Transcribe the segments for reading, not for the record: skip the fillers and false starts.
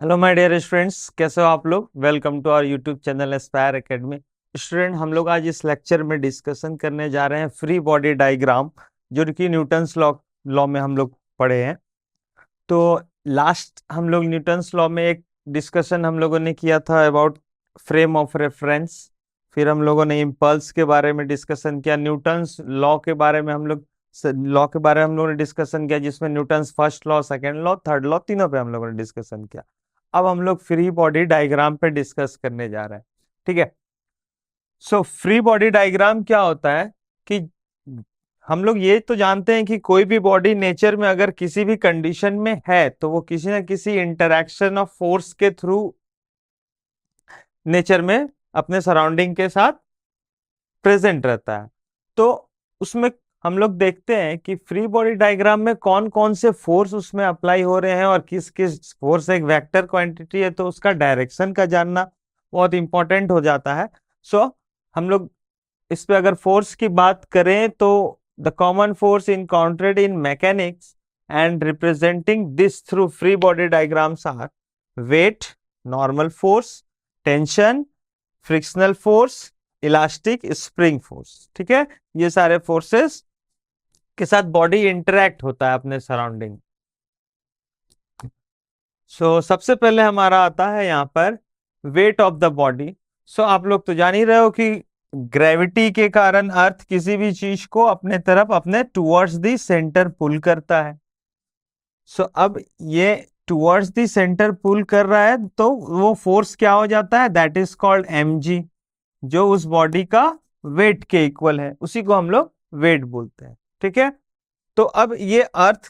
Hello my dear students, कैसे हो आप लोग। Welcome to our YouTube channel Aspire Academy. Student, हम लोग आज इस लेक्चर में डिस्कशन करने जा रहे हैं फ्री बॉडी डायग्राम, जो कि न्यूटन्स लॉ लॉ में हम लोग पढ़े हैं। तो लास्ट हम लोग न्यूटन्स लॉ में एक डिस्कशन हम लोगों ने किया था अबाउट फ्रेम ऑफ रेफरेंस। फिर हम लोगों ने इम्पल्स के बारे में डिस्कशन किया, न्यूटन्स लॉ के बारे में हम लोगों ने डिस्कशन किया, जिसमें Newton's first law, second law, third law, तीनों पे हम लोगों ने डिस्कशन किया। अब हम लोग फ्री बॉडी डायग्राम पे डिस्कस करने जा रहे हैं। ठीक है। सो फ्री बॉडी डायग्राम क्या होता है कि हम लोग ये तो जानते हैं कि कोई भी बॉडी नेचर में अगर किसी भी कंडीशन में है तो वो किसी ना किसी इंटरैक्शन ऑफ फोर्स के थ्रू नेचर में अपने सराउंडिंग के साथ प्रेजेंट रहता है। तो उसमें हम लोग देखते हैं कि फ्री बॉडी डायग्राम में कौन कौन से फोर्स उसमें अप्लाई हो रहे हैं और किस किस फोर्स, एक वेक्टर क्वांटिटी है तो उसका डायरेक्शन का जानना बहुत इंपॉर्टेंट हो जाता है। सो हम लोग इस पे अगर फोर्स की बात करें तो the common force encountered in mechanics and representing this through free body diagrams are weight, normal force, tension, frictional force, elastic, spring force. ठीक है। ये सारे फोर्सेस के साथ बॉडी इंटरेक्ट होता है अपने सराउंडिंग। सबसे पहले हमारा आता है यहाँ पर वेट ऑफ द बॉडी। आप लोग तो जान ही रहे हो कि ग्रेविटी के कारण अर्थ किसी भी चीज को अपने तरफ, अपने टुवर्ड्स द सेंटर पुल करता है। अब ये टुवर्ड्स द सेंटर पुल कर रहा है तो वो फोर्स क्या हो जाता है, दैट इज कॉल्ड mg, जो उस बॉडी का वेट के इक्वल है, उसी को हम लोग वेट बोलते हैं। ठीक है। तो अब ये अर्थ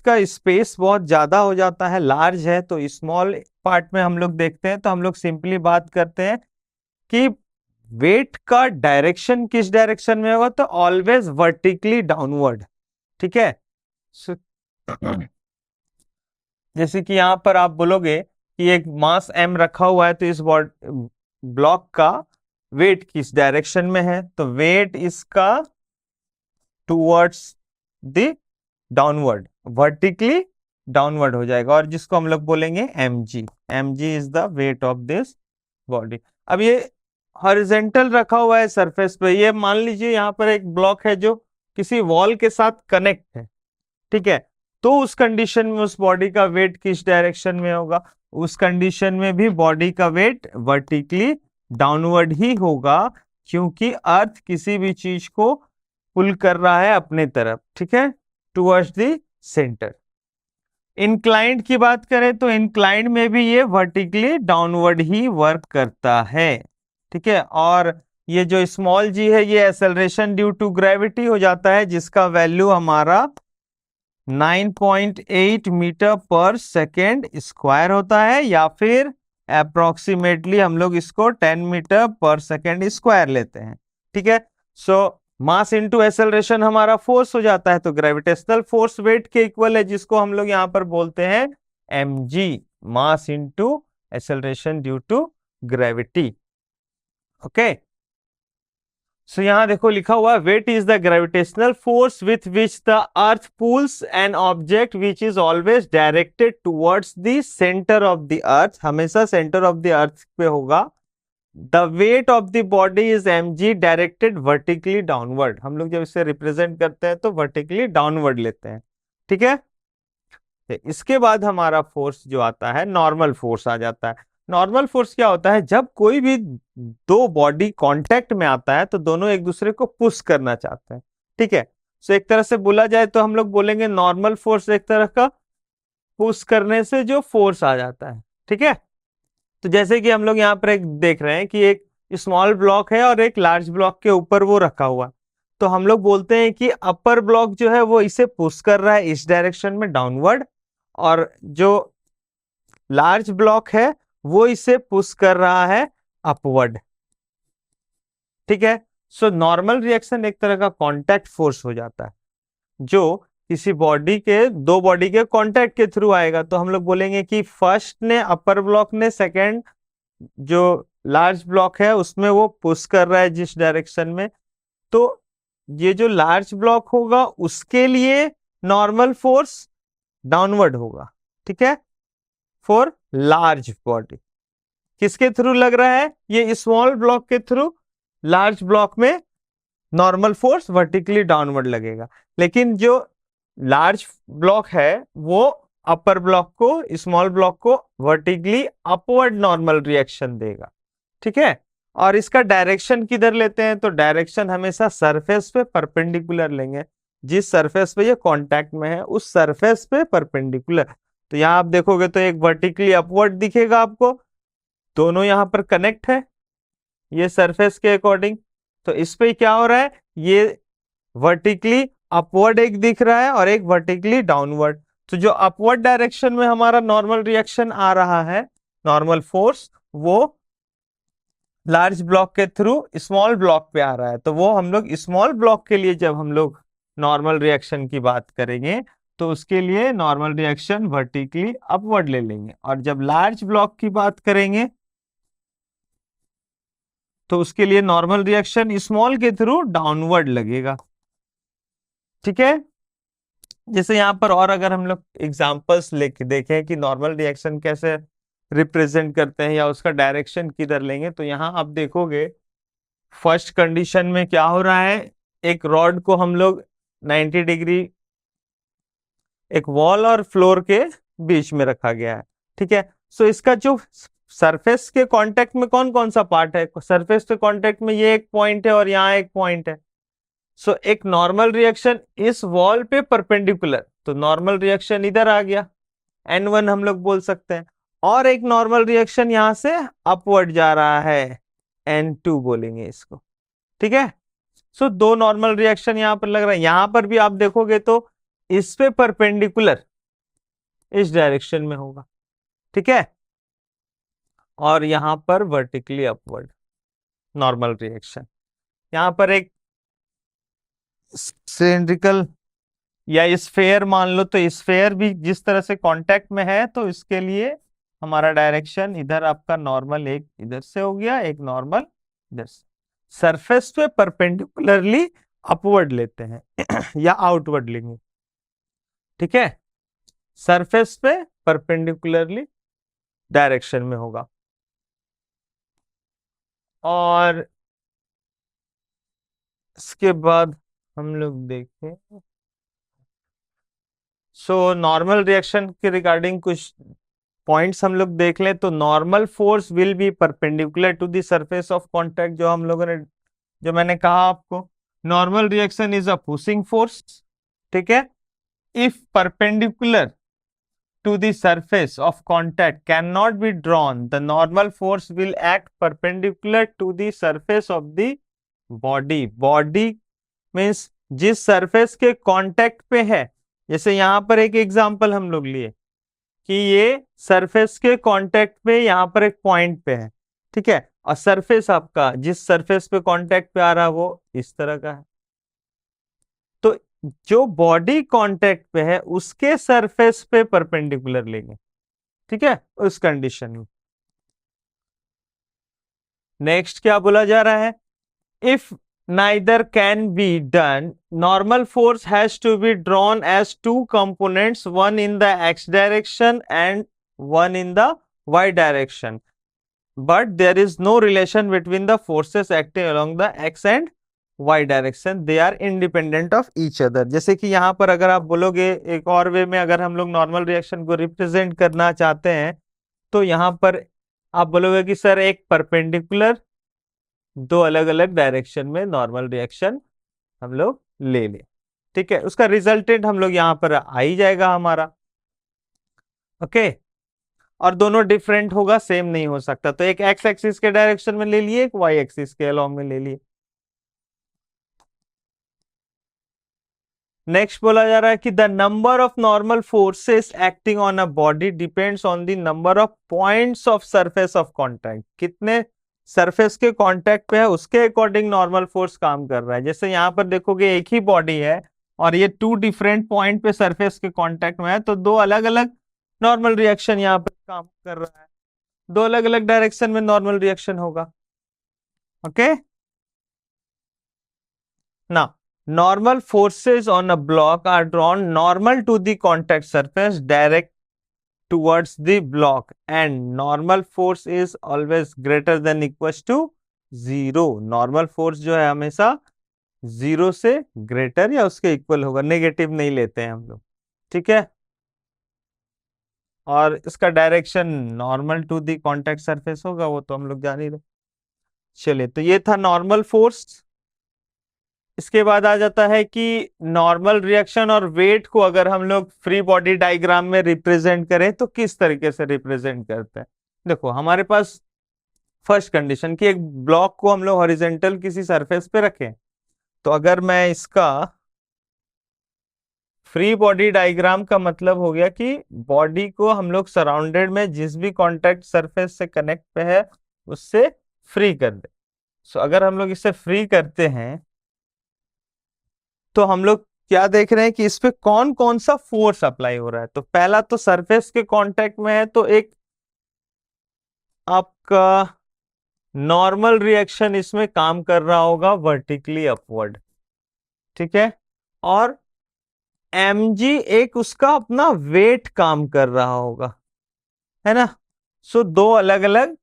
का स्पेस बहुत ज्यादा हो जाता है, लार्ज है, तो स्मॉल पार्ट में हम लोग देखते हैं तो हम लोग सिंपली बात करते हैं कि वेट का डायरेक्शन किस डायरेक्शन में होगा, तो ऑलवेज वर्टिकली डाउनवर्ड। ठीक है। So, जैसे कि यहां पर आप बोलोगे कि एक मास m रखा हुआ है तो इस ब्लॉक का वेट किस डायरेक्शन में है, तो वेट इसका towards the downward, vertically downward हो जाएगा, और जिसको हम लोग बोलेंगे mg। mg is the weight of this body. अब ये हॉरिजेंटल रखा हुआ है सरफेस पे, ये मान लीजिए यहाँ पर एक ब्लॉक है जो किसी वॉल के साथ कनेक्ट है। ठीक है। तो उस कंडीशन में उस बॉडी का वेट किस डायरेक्शन में होगा, उस कंडीशन में भी बॉडी का वेट वर्टिकली डाउनवर्ड ही होगा, क्योंकि अर्थ किसी भी चीज को पुल कर रहा है अपने तरफ। ठीक है, टुवर्ड्स द सेंटर। इंक्लाइंड की बात करें तो इंक्लाइंड में भी ये वर्टिकली डाउनवर्ड ही वर्क करता है। ठीक है। और ये जो स्मॉल जी है ये एक्सेलरेशन ड्यू टू ग्रेविटी हो जाता है, जिसका वैल्यू हमारा 9.8 मीटर पर सेकेंड स्क्वायर होता है, या फिर अप्रोक्सीमेटली हम लोग इसको 10 मीटर पर सेकेंड स्क्वायर लेते हैं। ठीक है। सो मास इंटू एक्सेलरेशन हमारा फोर्स हो जाता है, तो ग्रेविटेशनल फोर्स वेट के इक्वल है, जिसको हम लोग यहां पर बोलते हैं mg, mass into acceleration due to gravity. Okay. यहां देखो लिखा हुआ, weight is the gravitational force with which the earth pulls an object which is always directed towards the centre of the earth, हमेशा सेंटर ऑफ द अर्थ पे होगा। The weight of the body is mg directed vertically downward. हम लोग जब इसे represent करते हैं तो वर्टिकली डाउनवर्ड लेते हैं। ठीक है। तो इसके बाद हमारा फोर्स जो आता है, नॉर्मल फोर्स आ जाता है। नॉर्मल फोर्स क्या होता है, जब कोई भी दो बॉडी कांटेक्ट में आता है तो दोनों एक दूसरे को पुश करना चाहते हैं। ठीक है। एक तरह से बोला जाए तो हम लोग बोलेंगे नॉर्मल फोर्स एक तरह का पुश करने से जो फोर्स आ जाता है। ठीक है। तो जैसे कि हम लोग यहाँ पर एक देख रहे हैं कि एक स्मॉल ब्लॉक है और एक लार्ज ब्लॉक के ऊपर वो रखा हुआ, तो हम लोग बोलते हैं कि अपर ब्लॉक जो है वो इसे पुश कर रहा है इस डायरेक्शन में डाउनवर्ड, और जो लार्ज ब्लॉक है वो इसे पुश कर रहा है अपवर्ड। ठीक है। नॉर्मल रिएक्शन एक तरह का कांटेक्ट फोर्स हो जाता है, जो किसी बॉडी के, दो बॉडी के कांटेक्ट के थ्रू आएगा। तो हम लोग बोलेंगे कि फर्स्ट ने, अपर ब्लॉक ने सेकंड जो लार्ज ब्लॉक है उसमें वो पुश कर रहा है जिस डायरेक्शन में, तो ये जो लार्ज ब्लॉक होगा उसके लिए नॉर्मल फोर्स डाउनवर्ड होगा। ठीक है, फॉर लार्ज बॉडी। किसके थ्रू लग रहा है? ये स्मॉल ब्लॉक के थ्रू लार्ज ब्लॉक में नॉर्मल फोर्स वर्टिकली डाउनवर्ड लगेगा, लेकिन जो लार्ज ब्लॉक है वो अपर ब्लॉक को, स्मॉल ब्लॉक को वर्टिकली अपवर्ड नॉर्मल रिएक्शन देगा। ठीक है, और इसका डायरेक्शन किधर लेते हैं? तो डायरेक्शन हमेशा सरफेस पे परपेंडिकुलर लेंगे, जिस सरफेस पे ये कांटेक्ट में है उस सरफेस पे परपेंडिकुलर। तो यहां आप देखोगे तो एक वर्टिकली अपवर्ड दिखेगा आपको, दोनों यहां पर कनेक्ट है ये सरफेस के अकॉर्डिंग। तो इस पे क्या हो रहा है? ये वर्टिकली अपवर्ड एक दिख रहा है और एक वर्टिकली डाउनवर्ड। तो जो अपवर्ड डायरेक्शन में हमारा नॉर्मल रिएक्शन आ रहा है, नॉर्मल फोर्स, वो लार्ज ब्लॉक के थ्रू स्मॉल ब्लॉक पे आ रहा है। तो वो हम लोग स्मॉल ब्लॉक के लिए जब हम लोग नॉर्मल रिएक्शन की बात करेंगे तो उसके लिए नॉर्मल रिएक्शन वर्टिकली अपवर्ड ले लेंगे, और जब लार्ज ब्लॉक की बात करेंगे तो उसके लिए नॉर्मल रिएक्शन स्मॉल के थ्रू डाउनवर्ड लगेगा। ठीक है, जैसे यहां पर और अगर हम लोग एग्जांपल्स लेके देखें कि नॉर्मल रिएक्शन कैसे रिप्रेजेंट करते हैं या उसका डायरेक्शन किधर लेंगे, तो यहां आप देखोगे फर्स्ट कंडीशन में क्या हो रहा है, एक रॉड को हम लोग 90 डिग्री एक वॉल और फ्लोर के बीच में रखा गया है। ठीक है, सो इसका जो सरफेस के कांटेक्ट में कौन कौन सा पार्ट है? सरफेस के कांटेक्ट में ये एक पॉइंट है और यहाँ एक पॉइंट है। सो एक नॉर्मल रिएक्शन इस वॉल पे परपेंडिकुलर, तो नॉर्मल रिएक्शन इधर आ गया, N1 हम लोग बोल सकते हैं, और एक नॉर्मल रिएक्शन यहां से अपवर्ड जा रहा है, N2 बोलेंगे इसको। ठीक है, सो दो नॉर्मल रिएक्शन यहां पर लग रहा है। यहां पर भी आप देखोगे तो इस पे परपेंडिकुलर इस डायरेक्शन में होगा। ठीक है, और यहां पर वर्टिकली अपवर्ड नॉर्मल रिएक्शन। यहां पर एक सिलिंड्रिकल या स्फेयर मान लो, तो स्फेयर भी जिस तरह से कांटेक्ट में है तो इसके लिए हमारा डायरेक्शन इधर आपका नॉर्मल एक इधर से हो गया, एक नॉर्मल इधर से। सरफेस पे परपेंडिकुलरली अपवर्ड लेते हैं या आउटवर्ड लेंगे। ठीक है, सरफेस पे परपेंडिकुलरली डायरेक्शन में होगा। और इसके बाद हम लोग देखें, सो नॉर्मल रिएक्शन के रिगार्डिंग कुछ पॉइंट्स हम लोग देख लें। तो normal force will be perpendicular to the surface of contact, जो हम लोगों ने, जो मैंने कहा आपको, normal reaction is a pushing force. ठीक है, if perpendicular to the surface of contact cannot be drawn, the normal force will act perpendicular to the surface of the body. Body means जिस सरफेस के contact पे है, जैसे यहां पर एक एग्जांपल हम लोग लिए कि ये सरफेस के कांटेक्ट पे यहां पर एक पॉइंट पे है। ठीक है, और सरफेस आपका जिस सरफेस पे कांटेक्ट पे आ रहा है वो इस तरह का है, तो जो बॉडी कांटेक्ट पे है उसके सरफेस पे परपेंडिकुलर लेंगे। ठीक है, उस कंडीशन में। नेक्स्ट क्या बोला जा रहा है? If neither can be done, normal force has to be drawn as two components, one in the X direction and one in the Y direction, but there is no relation between the forces acting along the X and Y direction, they are independent of each other. जैसे कि यहां पर अगर आप बोलोगे एक और वे में, अगर हम लोग नॉर्मल रिएक्शन को रिप्रेजेंट करना चाहते हैं तो यहां पर आप बोलोगे कि सर एक परपेंडिकुलर दो अलग अलग डायरेक्शन में नॉर्मल रिएक्शन हम लोग ले लें। ठीक है, उसका रिजल्टेंट हम लोग यहां पर आ ही जाएगा हमारा। ओके, और दोनों डिफरेंट होगा, सेम नहीं हो सकता। तो एक एक्स एक्सिस के डायरेक्शन में ले लिए, एक वाई एक्सिस के अलॉन्ग में ले लिए। नेक्स्ट बोला जा रहा है कि the number of normal forces acting on a body depends on the number of points of surface of contact. कितने सरफेस के कांटेक्ट पे है उसके अकॉर्डिंग नॉर्मल फोर्स काम कर रहा है। जैसे यहां पर देखोगे एक ही बॉडी है और ये टू डिफरेंट पॉइंट पे सरफेस के कांटेक्ट में है, तो दो अलग अलग नॉर्मल रिएक्शन यहाँ पर काम कर रहा है, दो अलग अलग डायरेक्शन में नॉर्मल रिएक्शन होगा। ओके, ना normal forces on a block are drawn normal to the contact surface, direct towards the block and normal force is always greater than equals to 0। Normal force जो है हमेशा 0 से greater या उसके equal होगा, negative नहीं लेते हैं हम लोग, ठीक है। और इसका direction normal to the contact surface होगा, वो तो हम लोग जान ही रहे। चलिए, तो ये था नॉर्मल फोर्स। इसके बाद आ जाता है कि नॉर्मल रिएक्शन और वेट को अगर हम लोग फ्री बॉडी डायग्राम में रिप्रेजेंट करें तो किस तरीके से रिप्रेजेंट करते हैं। देखो, हमारे पास फर्स्ट कंडीशन कि एक ब्लॉक को हम लोग हॉरिजेंटल किसी सरफेस पे रखें, तो अगर मैं इसका फ्री बॉडी डायग्राम का मतलब हो गया कि बॉडी को हम लोग सराउंडेड में जिस भी कॉन्टेक्ट सरफेस से कनेक्ट पे है उससे फ्री कर दे। सो अगर हम लोग इसे फ्री करते हैं तो हम लोग क्या देख रहे हैं कि इस पे कौन कौन सा फोर्स अप्लाई हो रहा है। तो पहला तो सरफेस के कांटेक्ट में है, तो एक आपका नॉर्मल रिएक्शन इसमें काम कर रहा होगा वर्टिकली अपवर्ड, ठीक है। और mg एक उसका अपना वेट काम कर रहा होगा, है ना। सो दो अलग अलग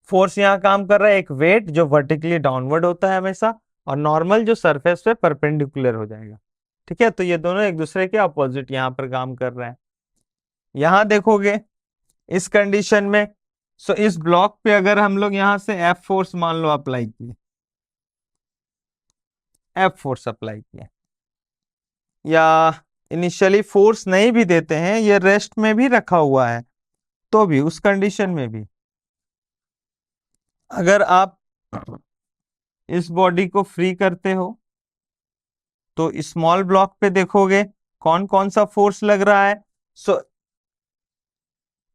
फोर्स यहां काम कर रहा है, एक वेट जो वर्टिकली डाउनवर्ड होता है हमेशा, और नॉर्मल जो सरफेस पे परपेंडिकुलर हो जाएगा, ठीक है। तो ये दोनों एक दूसरे के अपोजिट यहां पर काम कर रहे हैं। यहां देखोगे इस कंडीशन में, सो इस ब्लॉक पे अगर हम लोग यहां से एफ फोर्स मान लो अप्लाई किए, एफ फोर्स अप्लाई किए, या इनिशियली फोर्स नहीं भी देते हैं, ये रेस्ट में भी रखा हुआ है, तो भी उस कंडीशन में भी अगर आप इस बॉडी को फ्री करते हो तो स्मॉल ब्लॉक पे देखोगे कौन कौन सा फोर्स लग रहा है। सो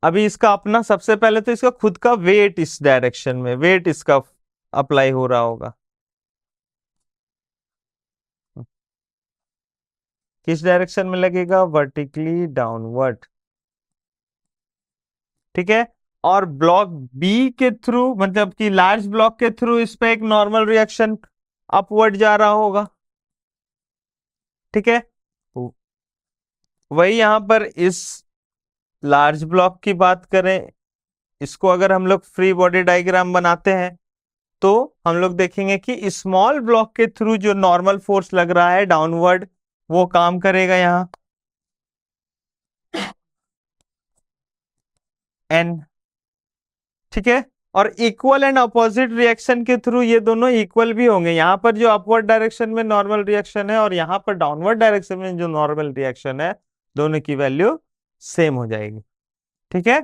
अभी इसका अपना सबसे पहले तो इसका खुद का वेट, इस डायरेक्शन में वेट इसका अप्लाई हो रहा होगा, किस डायरेक्शन में लगेगा, वर्टिकली डाउनवर्ड, ठीक है। और ब्लॉक बी के थ्रू, मतलब कि लार्ज ब्लॉक के थ्रू इस पे एक नॉर्मल रिएक्शन अपवर्ड जा रहा होगा, ठीक है। वही यहां पर इस लार्ज ब्लॉक की बात करें, इसको अगर हम लोग फ्री बॉडी डायग्राम बनाते हैं तो हम लोग देखेंगे कि स्मॉल ब्लॉक के थ्रू जो नॉर्मल फोर्स लग रहा है डाउनवर्ड, वो काम करेगा यहां एन, ठीक है। और इक्वल एंड अपोजिट रिएक्शन के थ्रू ये दोनों इक्वल भी होंगे, यहां पर जो अपवर्ड डायरेक्शन में नॉर्मल रिएक्शन है और यहां पर डाउनवर्ड डायरेक्शन में जो नॉर्मल रिएक्शन है, दोनों की वैल्यू सेम हो जाएगी, ठीक है।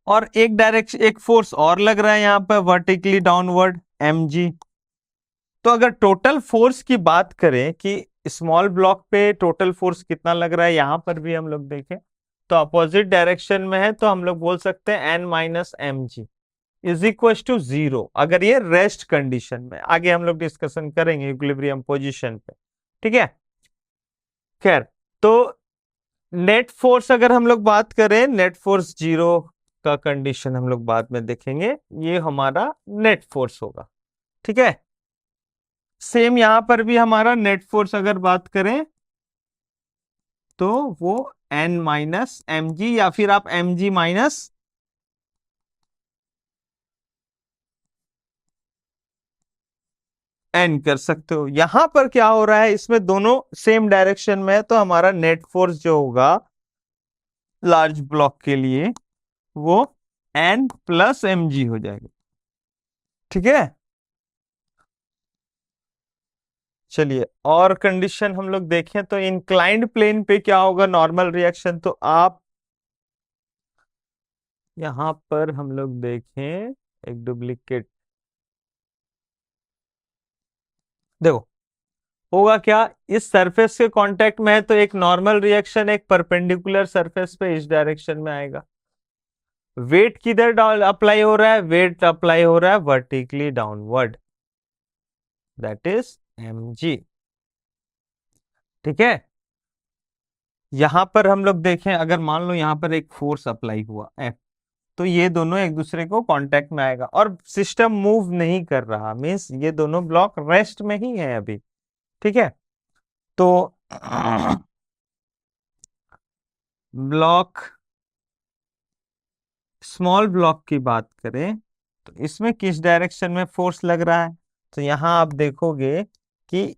और एक डायरेक्शन, एक फोर्स और लग रहा है यहां पर वर्टिकली डाउनवर्ड, mg। तो अगर टोटल फोर्स की बात करें कि स्मॉल ब्लॉक पे टोटल फोर्स कितना लग रहा है, यहां पर भी हम लोग देखें तो अपोजिट डायरेक्शन में है, तो हम लोग बोल सकते हैं n minus M G is equal to 0, अगर ये रेस्ट कंडीशन में। आगे हम लोग डिस्कशन करेंगे इक्विलिब्रियम पोजीशन पे, ठीक है। खैर, तो नेट फोर्स अगर हम लोग बात करें, नेट फोर्स 0 का कंडीशन हम लोग बाद में देखेंगे, ये हमारा नेट फोर्स होगा, ठीक है। सेम यहां पर भी हमारा नेट फोर्स अगर बात करें तो वो n माइनस एम जी, या फिर आप एम जी माइनस एन कर सकते हो। यहां पर क्या हो रहा है, इसमें दोनों सेम डायरेक्शन में है, तो हमारा नेट फोर्स जो होगा लार्ज ब्लॉक के लिए वो n प्लस एम जी हो जाएगा, ठीक है। चलिए, और कंडीशन हम लोग देखें तो इंक्लाइंड प्लेन पे क्या होगा नॉर्मल रिएक्शन, तो आप यहां पर हम लोग देखें एक डुप्लीकेट, देखो होगा क्या, इस सरफेस के कांटेक्ट में है तो एक नॉर्मल रिएक्शन एक परपेंडिकुलर सरफेस पे इस डायरेक्शन में आएगा। वेट किधर अप्लाई हो रहा है, वेट अप्लाई हो रहा है vertically downward, that is mg, ठीक है। यहां पर हम लोग देखें, अगर मान लो यहां पर एक फोर्स अप्लाई हुआ F, तो ये दोनों एक दूसरे को कांटेक्ट में आएगा और सिस्टम मूव नहीं कर रहा, मीन्स ये दोनों ब्लॉक रेस्ट में ही है अभी, ठीक है। तो ब्लॉक, स्मॉल ब्लॉक की बात करें तो इसमें किस डायरेक्शन में फोर्स लग रहा है, तो यहां आप देखोगे कि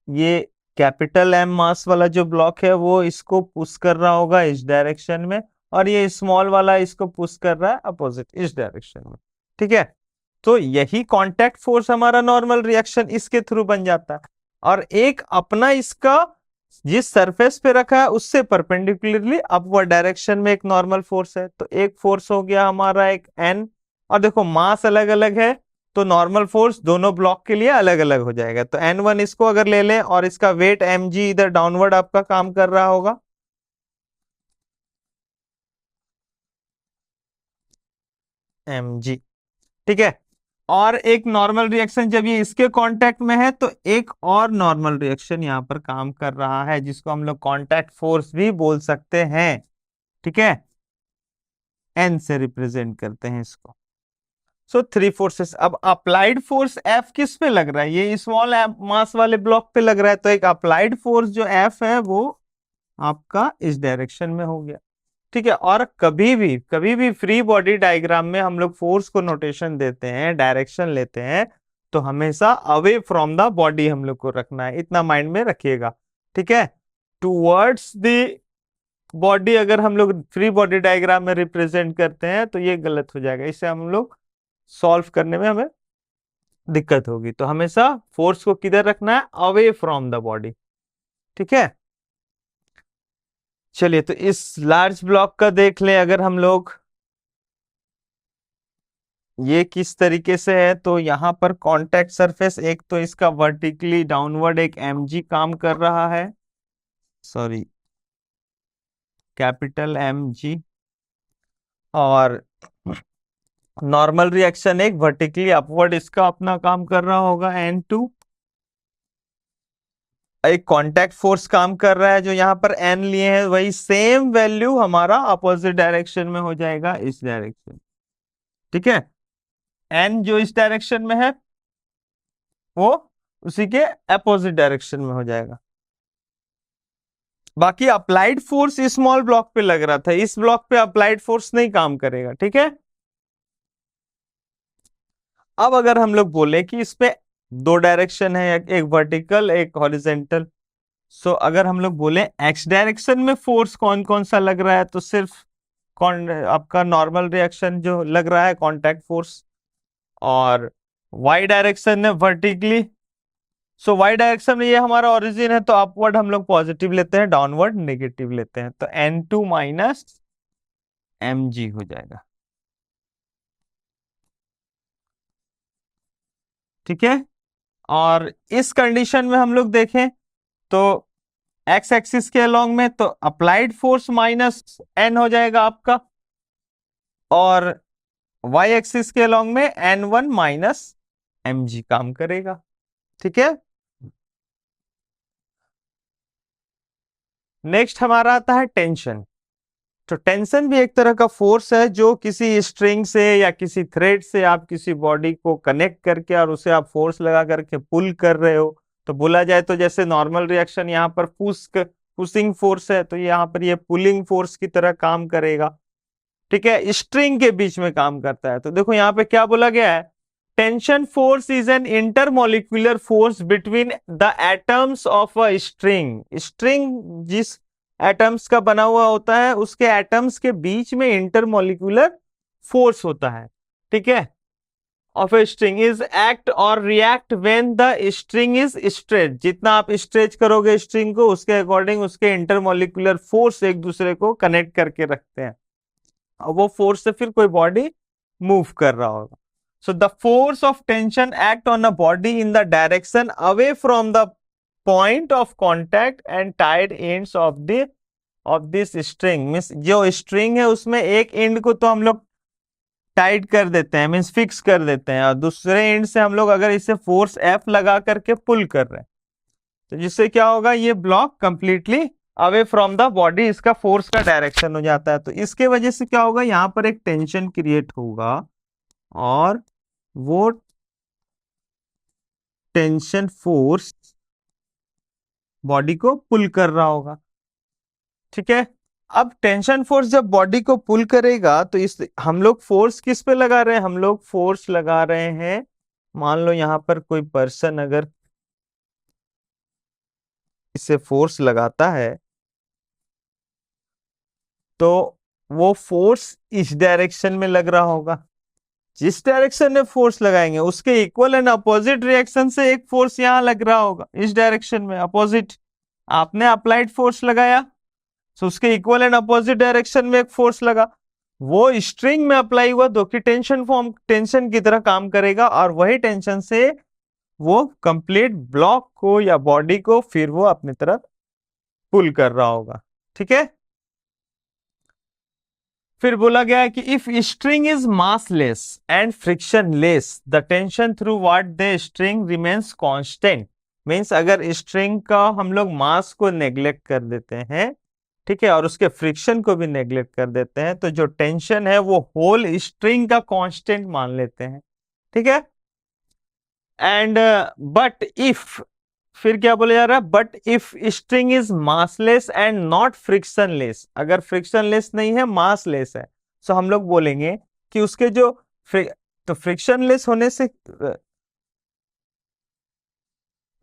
ये कैपिटल एम मास वाला जो ब्लॉक है वो इसको पुश कर रहा होगा इस डायरेक्शन में, और ये स्मॉल वाला इसको पुश कर रहा है अपोजिट इस डायरेक्शन में। ठीक है, तो यही कांटेक्ट फोर्स हमारा नॉर्मल रिएक्शन इसके थ्रू बन जाता है। और एक अपना इसका जिस सरफेस पे रखा है उससे परपेंडिकुलरली अपवर्ड डायरेक्शन में एक नॉर्मल फोर्स है, तो एक फोर्स हो गया हमारा एक एन। और देखो मास अलग अलग है तो नॉर्मल फोर्स दोनों ब्लॉक के लिए अलग अलग हो जाएगा, तो N1 इसको अगर ले लें और इसका वेट mg इधर डाउनवर्ड आपका काम कर रहा होगा, mg। ठीक है, और एक नॉर्मल रिएक्शन जब ये इसके कांटेक्ट में है तो एक और नॉर्मल रिएक्शन यहां पर काम कर रहा है जिसको हम लोग कांटेक्ट फोर्स भी बोल सकते हैं। ठीक है, एन से रिप्रेजेंट करते हैं इसको। So three forces. अब अप्लाइड फोर्स एफ किस पे लग रहा है, ये स्मॉल मास वाले ब्लॉक पे लग रहा है, तो एक अप्लाइड फोर्स जो एफ है वो आपका इस डायरेक्शन में हो गया। ठीक है, और कभी भी फ्री बॉडी डायग्राम में हम लोग फोर्स को नोटेशन देते हैं, डायरेक्शन लेते हैं, तो हमेशा अवे फ्रॉम द बॉडी हम लोग को रखना है, इतना माइंड में रखिएगा। ठीक है, टूवर्ड्स द बॉडी अगर हम लोग फ्री बॉडी डायग्राम में रिप्रेजेंट करते हैं तो ये गलत हो जाएगा, इससे हम लोग सॉल्व करने में हमें दिक्कत होगी। तो हमेशा फोर्स को किधर रखना है, अवे फ्रॉम द बॉडी। ठीक है, चलिए तो इस लार्ज ब्लॉक का देख लें अगर हम लोग, ये किस तरीके से है, तो यहां पर कांटेक्ट सरफेस एक तो इसका वर्टिकली डाउनवर्ड एक mg काम कर रहा है, सॉरी कैपिटल mg, और नॉर्मल रिएक्शन एक वर्टिकली अपवर्ड इसका अपना काम कर रहा होगा n2। एक कांटेक्ट फोर्स काम कर रहा है जो यहां पर n लिए हैं, वही सेम वैल्यू हमारा अपोजिट डायरेक्शन में हो जाएगा इस डायरेक्शन। ठीक है, n जो इस डायरेक्शन में है वो उसी के अपोजिट डायरेक्शन में हो जाएगा। बाकी अप्लाइड फोर्स स्मॉल ब्लॉक पे लग रहा था, इस ब्लॉक पे अप्लाइड फोर्स नहीं काम करेगा। ठीक है, अब अगर हम लोग बोले कि इस पे दो डायरेक्शन है, एक वर्टिकल एक हॉरिजेंटल, सो अगर हम लोग बोले एक्स डायरेक्शन में फोर्स कौन कौन सा लग रहा है, तो सिर्फ कौन आपका नॉर्मल रिएक्शन जो लग रहा है कांटेक्ट फोर्स, और वाई डायरेक्शन में वर्टिकली, सो वाई डायरेक्शन में ये हमारा ओरिजिन है तो अपवर्ड हम लोग पॉजिटिव लेते हैं, डाउनवर्ड नेगेटिव लेते हैं, तो N2 माइनस mg हो जाएगा। ठीक है, और इस कंडीशन में हम लोग देखें तो एक्स एक्सिस के अलोंग में तो अप्लाइड फोर्स माइनस एन हो जाएगा आपका, और वाई एक्सिस के अलोंग में N1 माइनस mg काम करेगा। ठीक है, नेक्स्ट हमारा आता है टेंशन। तो टेंशन भी एक तरह का फोर्स है जो किसी स्ट्रिंग से या किसी थ्रेड से आप किसी बॉडी को कनेक्ट करके और उसे आप फोर्स लगा करके पुल कर रहे हो। तो बोला जाए तो जैसे नॉर्मल रिएक्शन यहाँ पर पुशिंग फोर्स है, तो यहाँ पर ये पुलिंग फोर्स की तरह काम करेगा। ठीक है, स्ट्रिंग के बीच में काम करता है। तो देखो यहाँ पे क्या बोला गया है, tension force is an intermolecular force between the atoms of a string. String जिस एटम्स का बना हुआ होता है उसके एटम्स के बीच में इंटरमोलिकुलर फोर्स होता है। ठीक है, of a string is act और react when the string is stretch. जितना आप स्ट्रेच करोगे स्ट्रिंग को उसके अकॉर्डिंग उसके इंटरमोलिकुलर फोर्स एक दूसरे को कनेक्ट करके रखते हैं, और वो फोर्स से फिर कोई बॉडी मूव कर रहा होगा। So the force of tension act on a body in the direction away from the point of contact and tied ends of this string. Means जो स्ट्रिंग है उसमें एक एंड को तो हम लोग टाइट कर देते हैं, मीन्स फिक्स कर देते हैं, और दूसरे एंड से हम लोग अगर इसे फोर्स एफ लगा करके पुल कर रहे हैं तो जिससे क्या होगा, ये block completely away from the body, इसका फोर्स का डायरेक्शन हो जाता है। तो इसके वजह से क्या होगा, यहां पर एक टेंशन क्रिएट होगा और वो टेंशन फोर्स बॉडी को पुल कर रहा होगा। ठीक है, अब टेंशन फोर्स जब बॉडी को पुल करेगा तो इस हम लोग फोर्स किस पे लगा रहे हैं, हम लोग फोर्स लगा रहे हैं, मान लो यहां पर कोई पर्सन अगर इसे फोर्स लगाता है तो वो फोर्स इस डायरेक्शन में लग रहा होगा, जिस डायरेक्शन में फोर्स लगाएंगे उसके इक्वल एंड अपोजिट रिएक्शन से एक फोर्स यहां लग रहा होगा इस डायरेक्शन में अपोजिट। आपने अप्लाइड फोर्स लगाया तो उसके इक्वल एंड अपोजिट डायरेक्शन में एक फोर्स लगा, वो स्ट्रिंग में अप्लाई हुआ तो कि टेंशन की तरह काम करेगा और वही टेंशन से वो कंप्लीट ब्लॉक को या बॉडी को फिर वो अपनी तरफ पुल कर रहा होगा। ठीक है, फिर बोला गया है कि if string is massless and frictionless the tension through what the string remains constant. Means अगर स्ट्रिंग का हम लोग मास को नेग्लेक्ट कर देते हैं, ठीक है, और उसके फ्रिक्शन को भी नेग्लेक्ट कर देते हैं तो जो टेंशन है वो होल स्ट्रिंग का कांस्टेंट मान लेते हैं। ठीक है, एंड बट इफ, फिर क्या बोला जा रहा है, but if string is massless and not frictionless, अगर फ्रिक्शनलेस नहीं है मासलेस है, तो हम लोग बोलेंगे कि उसके जो तो फ्रिक्शनलेस होने से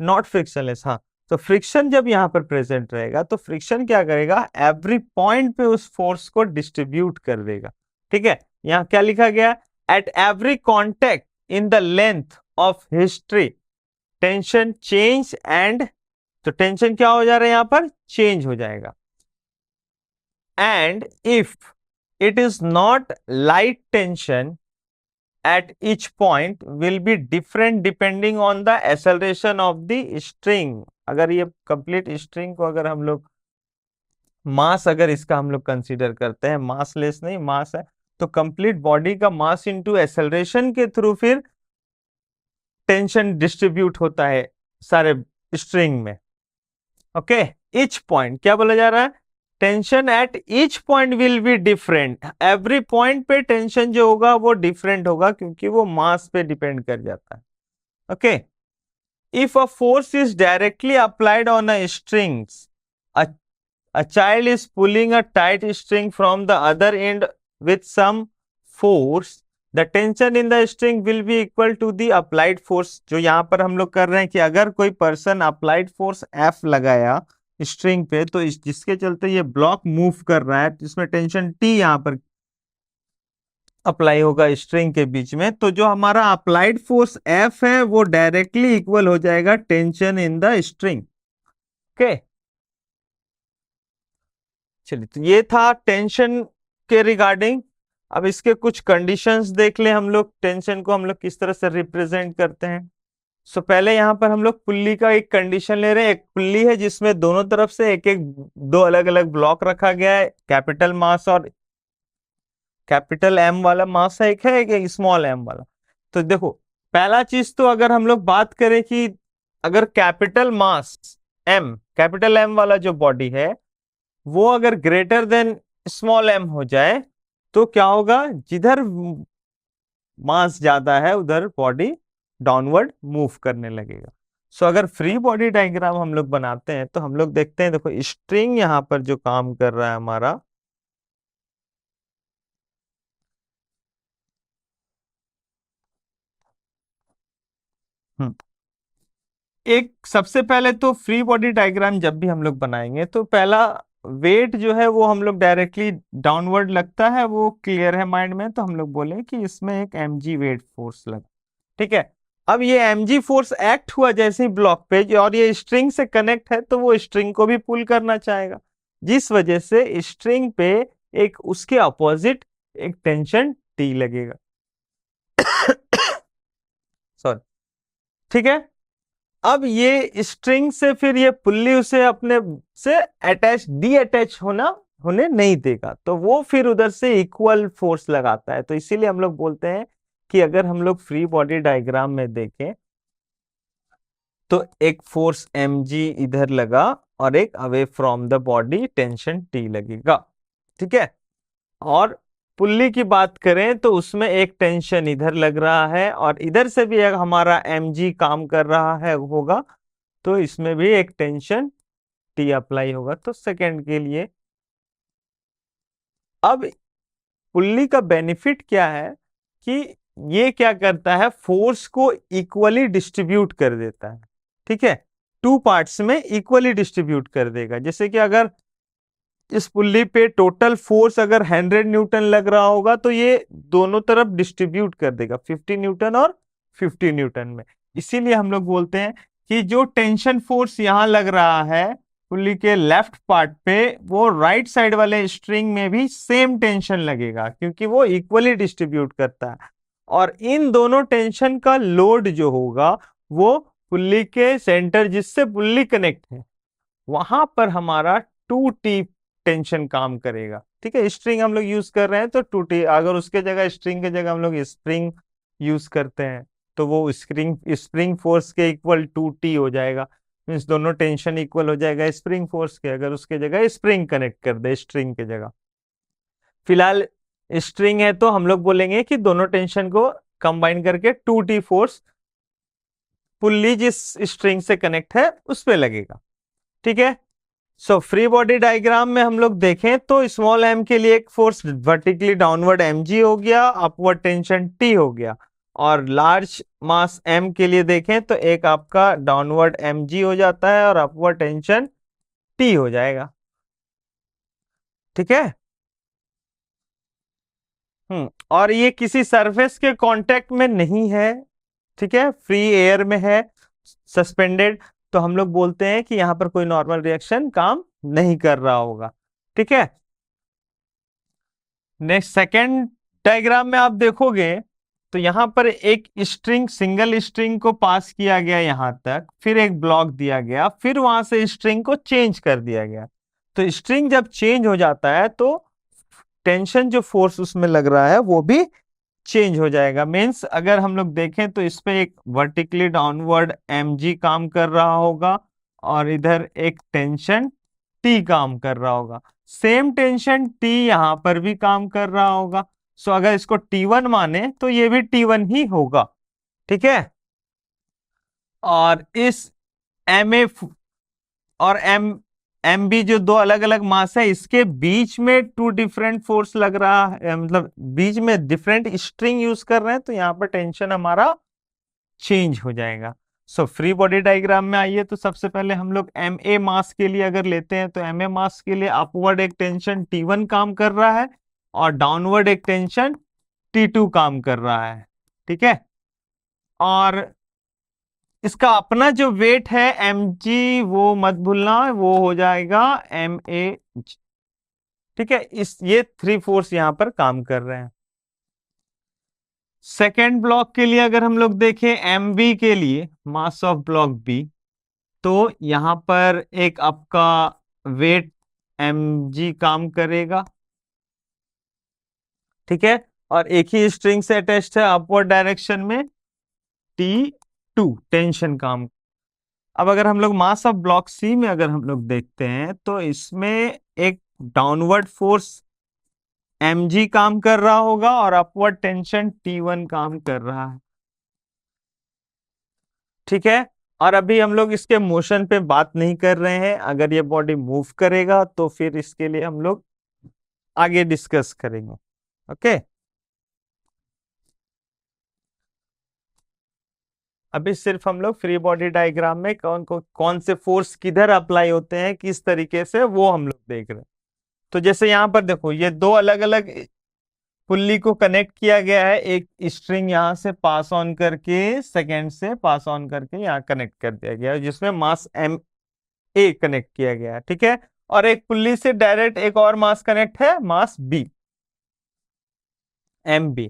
नॉट फ्रिक्शनलेस, हाँ, तो फ्रिक्शन जब यहां पर प्रेजेंट रहेगा तो फ्रिक्शन क्या करेगा, एवरी पॉइंट पे उस फोर्स को डिस्ट्रीब्यूट कर देगा। ठीक है, यहां क्या लिखा गया, at every contact in the length of history tension change and, तो टेंशन क्या हो जा रहा है यहां पर, चेंज हो जाएगा। And if it is not light tension at each point will be different depending on the acceleration of the string। अगर ये कंप्लीट स्ट्रिंग को अगर हम लोग मास, अगर इसका हम लोग कंसीडर करते हैं, मासलेस नहीं मास है, तो कंप्लीट बॉडी का मास इनटू एक्सेलरेशन के थ्रू फिर टेंशन डिस्ट्रीब्यूट होता है सारे स्ट्रिंग में। ओके, ईच पॉइंट क्या बोला जा रहा है, tension at each point will be different, every point पे टेंशन जो होगा वो डिफरेंट होगा क्योंकि वो मास पे डिपेंड कर जाता है। Okay, if a force is directly applied on a strings, a child is pulling a tight string from the other end with some force, the tension in the string will be equal to the applied force। जो यहां पर हम लोग कर रहे हैं कि अगर कोई पर्सन अप्लाइड फोर्स F लगाया स्ट्रिंग पे तो जिसके चलते ये ब्लॉक मूव कर रहा है, जिसमें टेंशन T यहां पर अप्लाई होगा स्ट्रिंग के बीच में, तो जो हमारा अप्लाइड फोर्स F है वो डायरेक्टली इक्वल हो जाएगा tension in the string. Okay, चलिए, तो ये था टेंशन के रिगार्डिंग। अब इसके कुछ कंडीशंस देख ले हम लोग, टेंशन को हम लोग किस तरह से रिप्रेजेंट करते हैं। सो पहले यहां पर हम लोग पुल्ली का एक कंडीशन ले रहे हैं, एक पुल्ली है जिसमें दोनों तरफ से एक एक दो अलग अलग ब्लॉक रखा गया है, कैपिटल मास और कैपिटल एम वाला मास है, एक स्मॉल एम वाला। तो देखो, पहला चीज तो अगर हम लोग बात करें कि अगर कैपिटल मास एम, कैपिटल एम वाला जो बॉडी है वो अगर ग्रेटर देन स्मॉल एम हो जाए तो क्या होगा, जिधर मास ज्यादा है उधर बॉडी डाउनवर्ड मूव करने लगेगा। सो अगर फ्री बॉडी डायग्राम हम लोग बनाते हैं तो हम लोग देखते हैं, देखो स्ट्रिंग यहां पर जो काम कर रहा है हमारा, एक सबसे पहले तो फ्री बॉडी डायग्राम जब भी हम लोग बनाएंगे तो पहला वेट जो है वो हम लोग डायरेक्टली डाउनवर्ड लगता है, वो क्लियर है माइंड में, तो हम लोग बोले कि इसमें एक mg वेट फोर्स लगा। ठीक है, अब ये mg फोर्स एक्ट हुआ जैसे ही ब्लॉक पे और ये स्ट्रिंग से कनेक्ट है तो वो स्ट्रिंग को भी पुल करना चाहेगा, जिस वजह से स्ट्रिंग पे एक उसके अपोजिट एक टेंशन T लगेगा। सॉरी, ठीक है, अब ये स्ट्रिंग से फिर ये पुल्ली उसे अपने से अटैच डी अटैच होने नहीं देगा, तो वो फिर उधर से इक्वल फोर्स लगाता है। तो इसीलिए हम लोग बोलते हैं कि अगर हम लोग फ्री बॉडी डायग्राम में देखें तो एक फोर्स mg इधर लगा और एक away from the body tension T लगेगा। ठीक है, और पुल्ली की बात करें तो उसमें एक टेंशन इधर लग रहा है और इधर से भी एक हमारा mg काम कर रहा है होगा, तो इसमें भी एक टेंशन T अप्लाई होगा। तो सेकंड के लिए अब पुल्ली का बेनिफिट क्या है कि ये क्या करता है, फोर्स को इक्वली डिस्ट्रीब्यूट कर देता है। ठीक है, टू पार्ट्स में इक्वली डिस्ट्रीब्यूट कर देगा। जैसे कि अगर इस पुल्ली पे टोटल फोर्स अगर 100 न्यूटन लग रहा होगा तो ये दोनों तरफ डिस्ट्रीब्यूट कर देगा, 50 न्यूटन और 50 न्यूटन में। इसीलिए हम लोग बोलते हैं कि जो टेंशन फोर्स यहाँ लग रहा है पुल्ली के लेफ्ट पार्ट पे, वो राइट साइड वाले स्ट्रिंग में भी सेम टेंशन लगेगा, क्योंकि वो इक्वली डिस्ट्रीब्यूट करता है। और इन दोनों टेंशन का लोड जो होगा वो पुल्ली के सेंटर जिससे पुल्ली कनेक्ट है वहां पर हमारा 2T टेंशन काम करेगा। ठीक है, स्ट्रिंग हम लोग यूज कर रहे हैं तो 2T, अगर उसके जगह स्ट्रिंग के जगह हम लोग स्प्रिंग यूज करते हैं तो वो स्प्रिंग फोर्स के इक्वल 2T हो जाएगा। मीन्स दोनों टेंशन इक्वल हो जाएगा स्प्रिंग फोर्स के, अगर उसके जगह स्प्रिंग कनेक्ट कर दे स्ट्रिंग के जगह। फिलहाल स्ट्रिंग है तो हम लोग बोलेंगे कि दोनों टेंशन को कंबाइन करके 2T फोर्स पुल्ली जिस स्ट्रिंग से कनेक्ट है उस पे लगेगा। ठीक है, सो फ्री बॉडी डायग्राम में हम लोग देखें तो स्मॉल m के लिए एक फोर्स वर्टिकली डाउनवर्ड mg हो गया, अपवर्ड टेंशन T हो गया। और लार्ज मास m के लिए देखें तो एक आपका डाउनवर्ड mg हो जाता है और अपवर्ड टेंशन T हो जाएगा। ठीक है, और ये किसी सरफेस के कांटेक्ट में नहीं है। ठीक है, फ्री एयर में है, सस्पेंडेड, तो हम लोग बोलते हैं कि यहां पर कोई नॉर्मल रिएक्शन काम नहीं कर रहा होगा। ठीक है, नेक्स्ट सेकेंड डायग्राम में आप देखोगे तो यहां पर एक स्ट्रिंग, सिंगल स्ट्रिंग को पास किया गया यहां तक, फिर एक ब्लॉक दिया गया, फिर वहां से स्ट्रिंग को चेंज कर दिया गया। तो स्ट्रिंग जब चेंज हो जाता है तो टेंशन जो फोर्स उसमें लग रहा है वो भी चेंज हो जाएगा। मीन्स अगर हम लोग देखें तो इस पे एक वर्टिकली डाउनवर्ड mg काम कर रहा होगा और इधर एक टेंशन T काम कर रहा होगा। सेम टेंशन T यहां पर भी काम कर रहा होगा। सो अगर इसको T1 माने तो ये भी T1 ही होगा। ठीक है, और इस MA और MB जो दो अलग अलग मास है, इसके बीच में टू डिफरेंट फोर्स लग रहा है, मतलब बीच में डिफरेंट स्ट्रिंग यूज कर रहे हैं, तो यहां पर टेंशन हमारा चेंज हो जाएगा। सो फ्री बॉडी डायग्राम में आइए तो सबसे पहले हम लोग MA मास के लिए अगर लेते हैं तो MA मास के लिए अपवर्ड एक टेंशन T1 काम कर रहा है और डाउनवर्ड एक टेंशन T2 काम कर रहा है। ठीक है, और इसका अपना जो वेट है mg वो मत भूलना, वो हो जाएगा ma। ठीक है, इस ये 3 फोर्स यहां पर काम कर रहे हैं। सेकेंड ब्लॉक के लिए अगर हम लोग देखें mb के लिए, मास ऑफ ब्लॉक बी, तो यहां पर एक आपका वेट mg काम करेगा। ठीक है, और एक ही स्ट्रिंग से अटैच्ड है अपवर्ड डायरेक्शन में T2 टेंशन काम। अब अगर हम लोग मास ऑफ ब्लॉक सी में अगर हम लोग देखते हैं तो इसमें एक डाउनवर्ड फोर्स mg काम कर रहा होगा और अपवर्ड टेंशन T1 काम कर रहा है। ठीक है, और अभी हम लोग इसके मोशन पे बात नहीं कर रहे हैं, अगर ये बॉडी मूव करेगा तो फिर इसके लिए हम लोग आगे डिस्कस करेंगे। ओके, अभी सिर्फ हम लोग फ्री बॉडी डायग्राम में कौन से फोर्स किधर अप्लाई होते हैं किस तरीके से वो हम लोग देख रहे हैं। तो जैसे यहां पर देखो ये दो अलग अलग पुल्ली को कनेक्ट किया गया है, एक स्ट्रिंग यहां से पास ऑन करके सेकेंड से पास ऑन करके यहां कनेक्ट कर दिया गया है जिसमें मास MA कनेक्ट किया गया है। ठीक है, और एक पुल्ली से डायरेक्ट एक और मास कनेक्ट है, मास B, MB।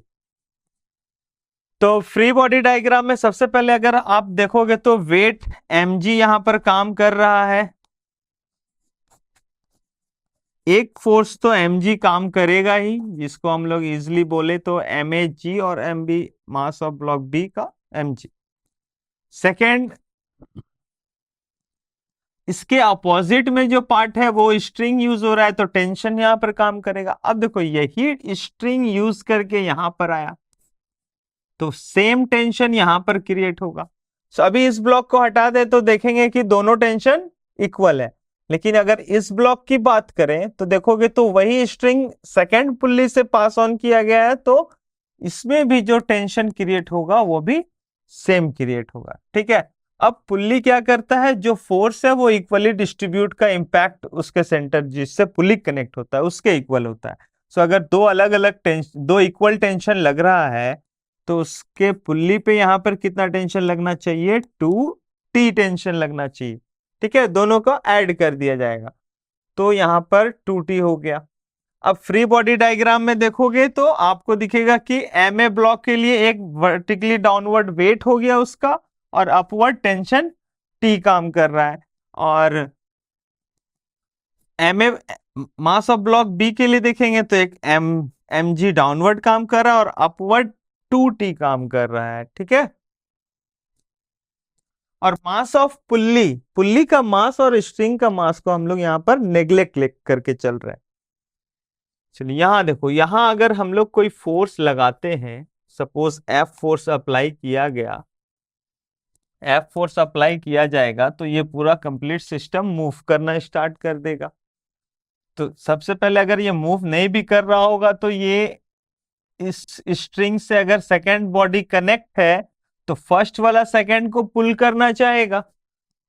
तो फ्री बॉडी डायग्राम में सबसे पहले अगर आप देखोगे तो वेट mg यहां पर काम कर रहा है, एक फोर्स तो mg काम करेगा ही, जिसको हम लोग इजिली बोले तो mag और mb, mass of block B का mg। सेकेंड, इसके अपोजिट में जो पार्ट है वो स्ट्रिंग यूज हो रहा है तो टेंशन यहां पर काम करेगा। अब देखो यही स्ट्रिंग यूज करके यहां पर आया तो सेम टेंशन यहां पर क्रिएट होगा। सो अभी इस ब्लॉक को हटा दे तो देखेंगे कि दोनों टेंशन इक्वल है। लेकिन अगर इस ब्लॉक की बात करें तो देखोगे तो वही स्ट्रिंग सेकेंड पुल्ली से पास ऑन किया गया है, तो इसमें भी जो टेंशन क्रिएट होगा वो भी सेम क्रिएट होगा। ठीक है, अब पुल्ली क्या करता है, जो फोर्स है वो इक्वली डिस्ट्रीब्यूट का इम्पैक्ट उसके सेंटर जिससे पुल्ली कनेक्ट होता है उसके इक्वल होता है। सो अगर दो अलग अलग टेंशन, दो इक्वल टेंशन लग रहा है तो उसके पुल्ली पे यहां पर कितना टेंशन लगना चाहिए, 2T टेंशन लगना चाहिए। ठीक है, दोनों को ऐड कर दिया जाएगा तो यहां पर 2T हो गया। अब फ्री बॉडी डायग्राम में देखोगे तो आपको दिखेगा कि एम ए ब्लॉक के लिए एक वर्टिकली डाउनवर्ड वेट हो गया उसका, और अपवर्ड टेंशन टी काम कर रहा है। और M A mass of block B के लिए देखेंगे तो एक एम जी डाउनवर्ड काम कर रहा है और अपवर्ड 2T काम कर रहा है। ठीक है, और मास ऑफ पुल्ली, पुल्ली का मास और स्ट्रिंग का मास को हम लोग यहां पर नेग्लेक्ट करके चल रहे हैं। चलिए यहां देखो, यहां अगर हम लोग कोई फोर्स लगाते हैं, सपोज एफ फोर्स अप्लाई किया गया, एफ फोर्स अप्लाई किया जाएगा तो ये पूरा कंप्लीट सिस्टम मूव करना स्टार्ट कर देगा। तो सबसे पहले अगर ये मूव नहीं भी कर रहा होगा तो ये इस स्ट्रिंग से अगर सेकेंड बॉडी कनेक्ट है तो फर्स्ट वाला सेकेंड को पुल करना चाहेगा।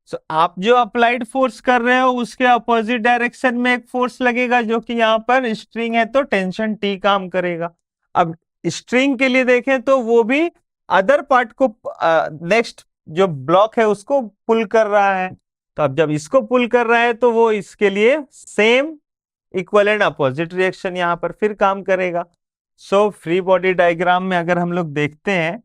So, आप जो अप्लाइड फोर्स कर रहे हो उसके अपोजिट डायरेक्शन में एक फोर्स लगेगा जो कि यहाँ पर स्ट्रिंग है तो टेंशन टी काम करेगा। अब स्ट्रिंग के लिए देखें तो वो भी अदर पार्ट को नेक्स्ट जो ब्लॉक है उसको पुल कर रहा है, तो अब जब इसको पुल कर रहा है तो वो इसके लिए same equal and opposite reaction यहाँ पर फिर काम करेगा। सो फ्री बॉडी डायग्राम में अगर हम लोग देखते हैं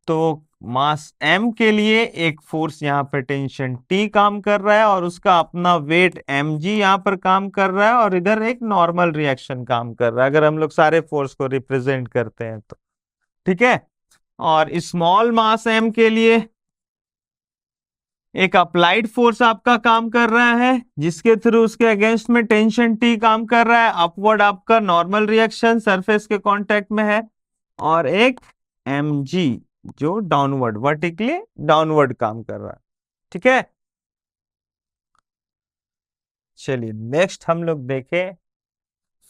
तो मास m के लिए एक फोर्स यहाँ पे टेंशन T काम कर रहा है और उसका अपना वेट mg यहाँ पर काम कर रहा है, और इधर एक नॉर्मल रिएक्शन काम कर रहा है अगर हम लोग सारे फोर्स को रिप्रेजेंट करते हैं तो। ठीक है, और स्मॉल मास m के लिए एक अप्लाइड फोर्स आपका काम कर रहा है जिसके थ्रू उसके अगेंस्ट में टेंशन T काम कर रहा है, अपवर्ड आपका नॉर्मल रिएक्शन सरफेस के कांटेक्ट में है, और एक mg जो डाउनवर्ड वर्टिकली डाउनवर्ड काम कर रहा है। ठीक है, चलिए नेक्स्ट हम लोग देखें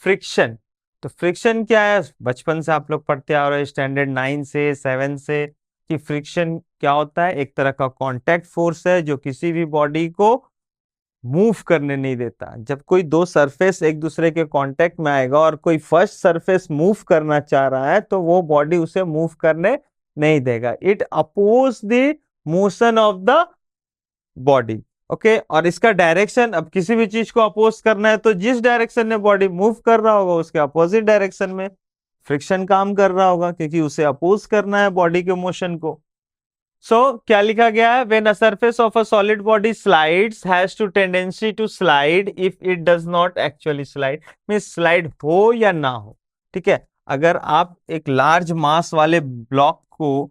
फ्रिक्शन। तो फ्रिक्शन क्या है, बचपन से आप लोग पढ़ते आ रहे हैं स्टैंडर्ड 9 से 7 से कि फ्रिक्शन क्या होता है, एक तरह का कांटेक्ट फोर्स है जो किसी भी बॉडी को मूव करने नहीं देता। जब कोई दो सरफेस एक दूसरे के कांटेक्ट में आएगा और कोई फर्स्ट सरफेस मूव करना चाह रहा है तो वो बॉडी उसे मूव करने नहीं देगा। It oppose the motion of the body. Okay, और इसका डायरेक्शन, अब किसी भी चीज को अपोज करना है तो जिस डायरेक्शन में बॉडी मूव कर रहा होगा उसके अपोजिट डायरेक्शन में फ्रिक्शन काम कर रहा होगा क्योंकि उसे अपोज करना है बॉडी के मोशन को। क्या लिखा गया है, when a surface of a solid body slides has to tendency to slide if it does not actually slide, means slide हो या ना हो। ठीक है, अगर आप एक लार्ज मास वाले ब्लॉक को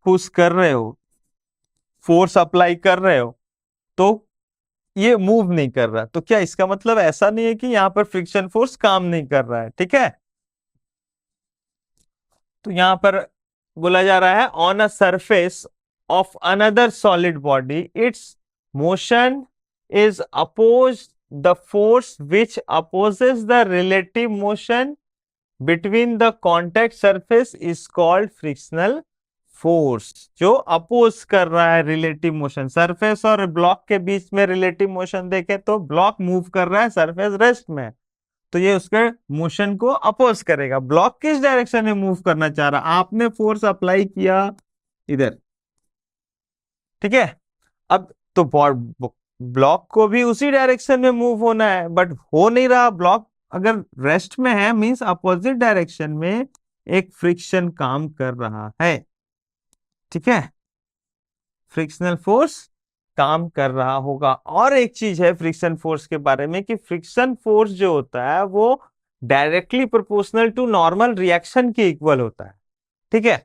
पुश कर रहे हो, फोर्स अप्लाई कर रहे हो, तो ये मूव नहीं कर रहा, तो क्या इसका मतलब ऐसा नहीं है कि यहां पर फ्रिक्शन फोर्स काम नहीं कर रहा है। ठीक है, तो यहां पर बोला जा रहा है on a surface of another solid body its motion is oppose the force which opposes the relative motion between the contact surface is called frictional force. जो अपोज कर रहा है रिलेटिव मोशन, सरफेस और ब्लॉक के बीच में relative motion देखें तो ब्लॉक मूव कर रहा है, सरफेस रेस्ट में, तो ये उसके मोशन को अपोज करेगा। ब्लॉक किस डायरेक्शन में मूव करना चाह रहा, आपने फोर्स अप्लाई किया इधर। ठीक है, अब तो ब्लॉक को भी उसी डायरेक्शन में मूव होना है बट हो नहीं रहा, ब्लॉक अगर रेस्ट में है मींस अपोजिट डायरेक्शन में एक फ्रिक्शन काम कर रहा है। ठीक है, फ्रिक्शनल फोर्स काम कर रहा होगा। और एक चीज है फ्रिक्शन फोर्स के बारे में कि फ्रिक्शन फोर्स जो होता है वो directly proportional to normal reaction के इक्वल होता है। ठीक है,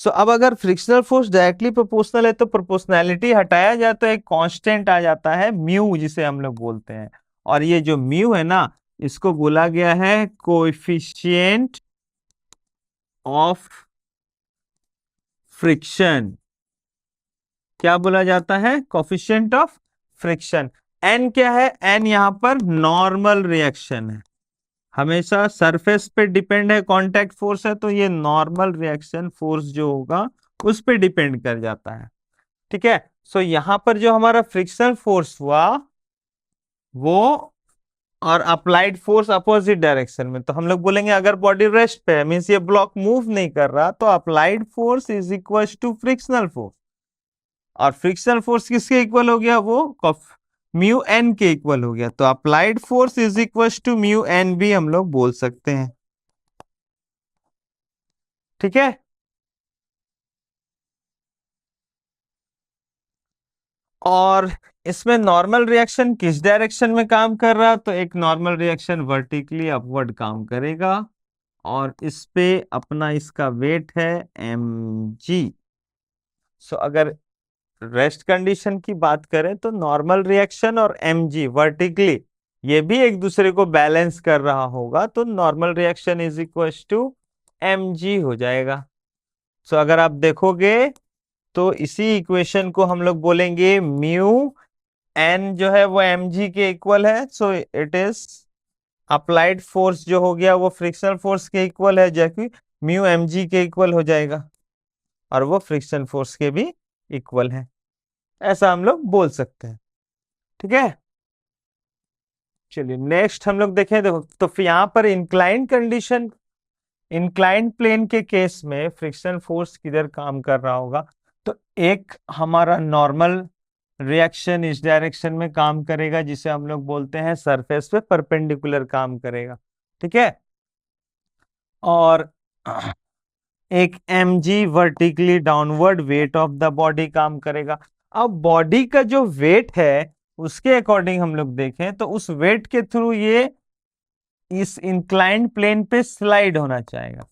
अब अगर फ्रिक्शनल फोर्स डायरेक्टली प्रोपोर्शनल है तो प्रोपोर्शनैलिटी हटाया जाए तो एक कांस्टेंट आ जाता है म्यू जिसे हम लोग बोलते हैं, और ये जो म्यू है ना इसको बोला गया है कोएफिशिएंट ऑफ फ्रिक्शन। क्या बोला जाता है, कोएफिशिएंट ऑफ फ्रिक्शन। एन क्या है? एन यहाँ पर नॉर्मल रिएक्शन है, हमेशा सरफेस पे डिपेंड है, कांटेक्ट फोर्स है, तो ये नॉर्मल रिएक्शन फोर्स जो होगा उस पे डिपेंड कर जाता है। ठीक है, सो यहां पर जो हमारा फ्रिक्शनल फोर्स हुआ वो, और अप्लाइड फोर्स अपोजिट डायरेक्शन में, तो हम लोग बोलेंगे अगर बॉडी रेस्ट पे है, मीन्स ये ब्लॉक मूव नहीं कर रहा, तो applied force is equal to frictional force. और फ्रिक्शनल फोर्स किसके इक्वल हो गया? वो म्यू एन के इक्वल हो गया, तो applied force is equal to mu N भी हम लोग बोल सकते हैं। ठीक है, और इसमें नॉर्मल रिएक्शन किस डायरेक्शन में काम कर रहा? तो एक नॉर्मल रिएक्शन वर्टिकली अपवर्ड काम करेगा, और इस पे अपना इसका वेट है mg। सो अगर रेस्ट कंडीशन की बात करें तो नॉर्मल रिएक्शन और mg वर्टिकली ये भी एक दूसरे को बैलेंस कर रहा होगा, तो normal reaction is equal to mg हो जाएगा। सो अगर आप देखोगे तो इसी इक्वेशन को हम लोग बोलेंगे म्यू एन जो है वो mg के इक्वल है, so it is applied force जो हो गया वो फ्रिक्शनल फोर्स के इक्वल है, जबकि म्यू mg के इक्वल हो जाएगा, और वो फ्रिक्शन फोर्स के भी इक्वल है, ऐसा हम लोग बोल सकते हैं। ठीक है, चलिए नेक्स्ट हम लोग देखें। देखो तो फिर यहाँ पर इंक्लाइंड कंडीशन, इंक्लाइंड प्लेन के केस में फ्रिक्शन फोर्स किधर काम कर रहा होगा? तो एक हमारा नॉर्मल रिएक्शन इस डायरेक्शन में काम करेगा, जिसे हम लोग बोलते हैं सरफेस पे परपेंडिकुलर काम करेगा। ठीक है, और एक mg vertically downward weight of the body काम करेगा। अब बॉडी का जो वेट है उसके अकॉर्डिंग हम लोग देखें तो उस वेट के थ्रू ये इस इंक्लाइंड प्लेन पे स्लाइड होना चाहेगा।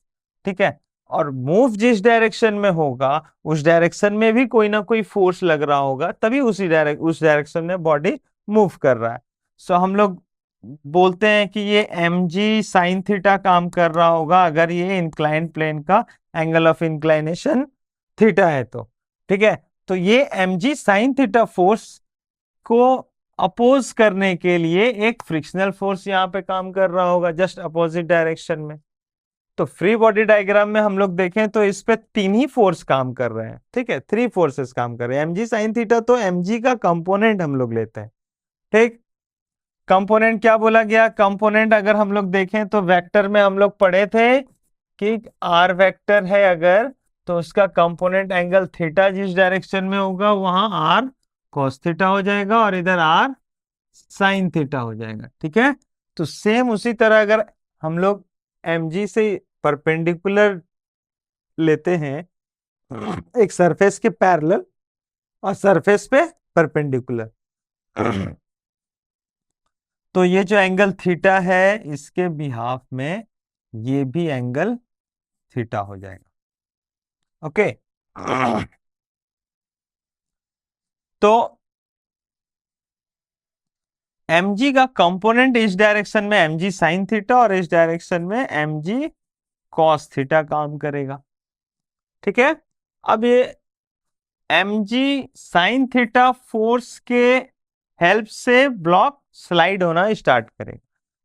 ठीक है, और मूव जिस डायरेक्शन में होगा उस डायरेक्शन में भी कोई ना कोई फोर्स लग रहा होगा, तभी उस डायरेक्शन में बॉडी मूव कर रहा है। सो हम लोग बोलते हैं कि ये mg साइन थीटा काम कर रहा होगा अगर ये इंक्लाइंड प्लेन का एंगल ऑफ इंक्लाइनेशन थीटा है तो। ठीक है, तो ये mg साइन थीटा फोर्स को अपोज करने के लिए एक फ्रिक्शनल फोर्स यहाँ पे काम कर रहा होगा जस्ट अपोजिट डायरेक्शन में। तो फ्री बॉडी डायग्राम में हम लोग देखें तो इस पे तीन ही फोर्स काम कर रहे हैं। ठीक है, थ्री फोर्सेस काम कर रहे हैं। mg साइन थीटा तो mg का कंपोनेंट हम लोग लेते हैं। ठीक, कंपोनेंट क्या बोला गया? कंपोनेंट अगर हम लोग देखें तो वेक्टर में हम लोग पढ़े थे कि आर वेक्टर है अगर, तो उसका कंपोनेंट एंगल थीटा जिस डायरेक्शन में होगा वहां आर कॉस थीटा हो जाएगा और इधर आर साइन थीटा हो जाएगा। ठीक है, तो सेम उसी तरह अगर हम लोग mg से परपेंडिकुलर लेते हैं एक सरफेस के पैरेलल और सरफेस पे परपेंडिकुलर, तो ये जो एंगल थीटा है इसके बिहाफ में ये भी एंगल थीटा हो जाएगा। ओके, तो mg का कंपोनेंट इस डायरेक्शन में mg साइन थीटा और इस डायरेक्शन में mg कॉस थीटा काम करेगा। ठीक है, अब ये mg साइन थीटा फोर्स के हेल्प से ब्लॉक स्लाइड होना स्टार्ट करेगा।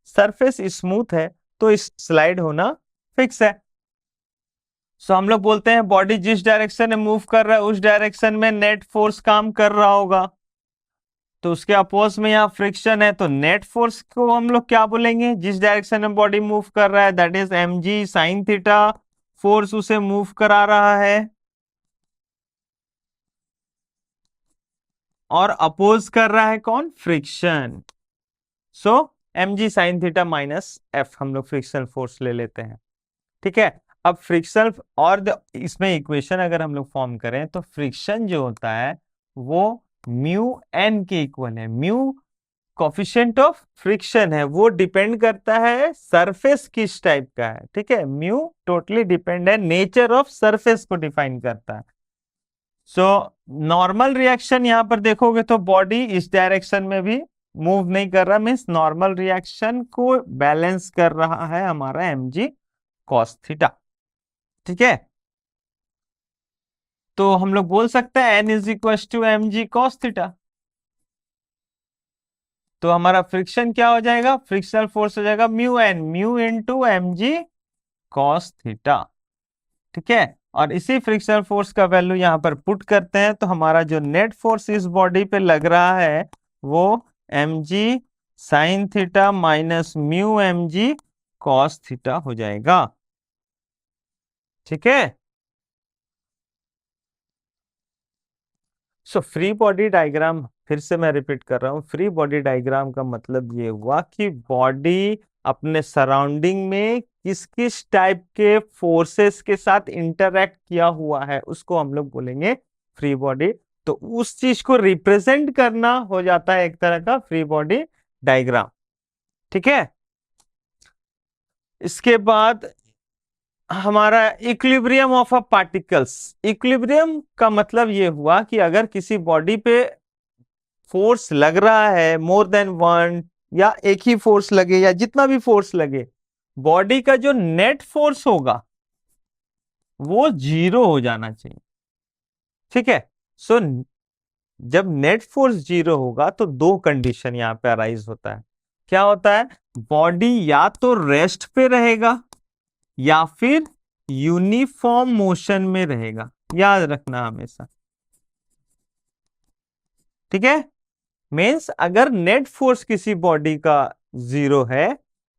सरफेस स्मूथ है तो इस स्लाइड होना फिक्स है। सो हम लोग बोलते हैं बॉडी जिस डायरेक्शन में मूव कर रहा है उस डायरेक्शन में नेट फोर्स काम कर रहा होगा, तो उसके अपोज में यहाँ फ्रिक्शन है, तो नेट फोर्स को हम लोग क्या बोलेंगे? जिस डायरेक्शन में बॉडी मूव कर रहा है that is mg sine theta, force उसे मूव करा रहा है, और अपोज कर रहा है कौन? फ्रिक्शन। सो mg sign theta minus f हम लोग फ्रिक्शन फोर्स ले लेते हैं। ठीक है, अब फ्रिक्शन और इसमें इक्वेशन अगर हम लोग फॉर्म करें तो फ्रिक्शन जो होता है वो म्यू एन के इक्वल है। म्यू कोफिशिएंट ऑफ फ्रिक्शन है, वो डिपेंड करता है सरफेस किस टाइप का है। ठीक है, म्यू टोटली डिपेंड है, नेचर ऑफ सरफेस को डिफाइन करता है। सो नॉर्मल रिएक्शन यहां पर देखोगे तो बॉडी इस डायरेक्शन में भी मूव नहीं कर रहा, मीन्स नॉर्मल रिएक्शन को बैलेंस कर रहा है हमारा mg cos थीटा। ठीक है, तो हम लोग बोल सकते हैं n is equal to mg cos theta. तो हमारा फ्रिक्शन क्या हो जाएगा, फ्रिक्शनल फोर्स हो जाएगा mu N, mu into M G cos theta. ठीक है, और इसी फ्रिक्शनल फोर्स का वैल्यू यहां पर पुट करते हैं तो हमारा जो नेट फोर्स इस बॉडी पे लग रहा है वो M G sine theta minus mu M G cos theta हो जाएगा। ठीक है, सो फ्री बॉडी डायग्राम, फिर से मैं रिपीट कर रहा हूं, फ्री बॉडी डायग्राम का मतलब ये हुआ कि बॉडी अपने सराउंडिंग में किस किस टाइप के फोर्सेस के साथ इंटरैक्ट किया हुआ है उसको हम लोग बोलेंगे फ्री बॉडी। तो उस चीज को रिप्रेजेंट करना हो जाता है एक तरह का फ्री बॉडी डायग्राम। ठीक है, इसके बाद हमारा equilibrium of a particles. Equilibrium का मतलब ये हुआ कि अगर किसी बॉडी पे फोर्स लग रहा है मोर देन वन, या एक ही फोर्स लगे या जितना भी फोर्स लगे, बॉडी का जो नेट फोर्स होगा वो 0 हो जाना चाहिए। ठीक है, सो जब नेट फोर्स 0 होगा तो दो कंडीशन यहां पे अराइज होता है। क्या होता है, बॉडी या तो रेस्ट पे रहेगा या फिर यूनिफॉर्म मोशन में रहेगा, याद रखना हमेशा। ठीक है, मीन्स अगर नेट फोर्स किसी बॉडी का 0 है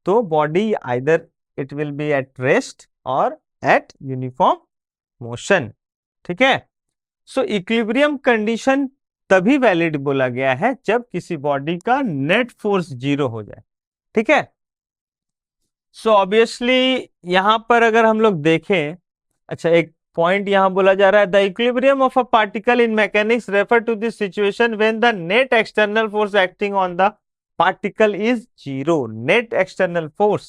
तो body either it will be at rest और एट यूनिफॉर्म मोशन। ठीक है, सो इक्विलिब्रियम कंडीशन तभी वैलिड बोला गया है जब किसी बॉडी का नेट फोर्स 0 हो जाए। ठीक है, सो ऑब्वियसली यहां पर अगर हम लोग देखें, अच्छा एक पॉइंट यहां बोला जा रहा है, the equilibrium of a particle in mechanics refer to this situation when the net external force acting on the particle is 0। Net external force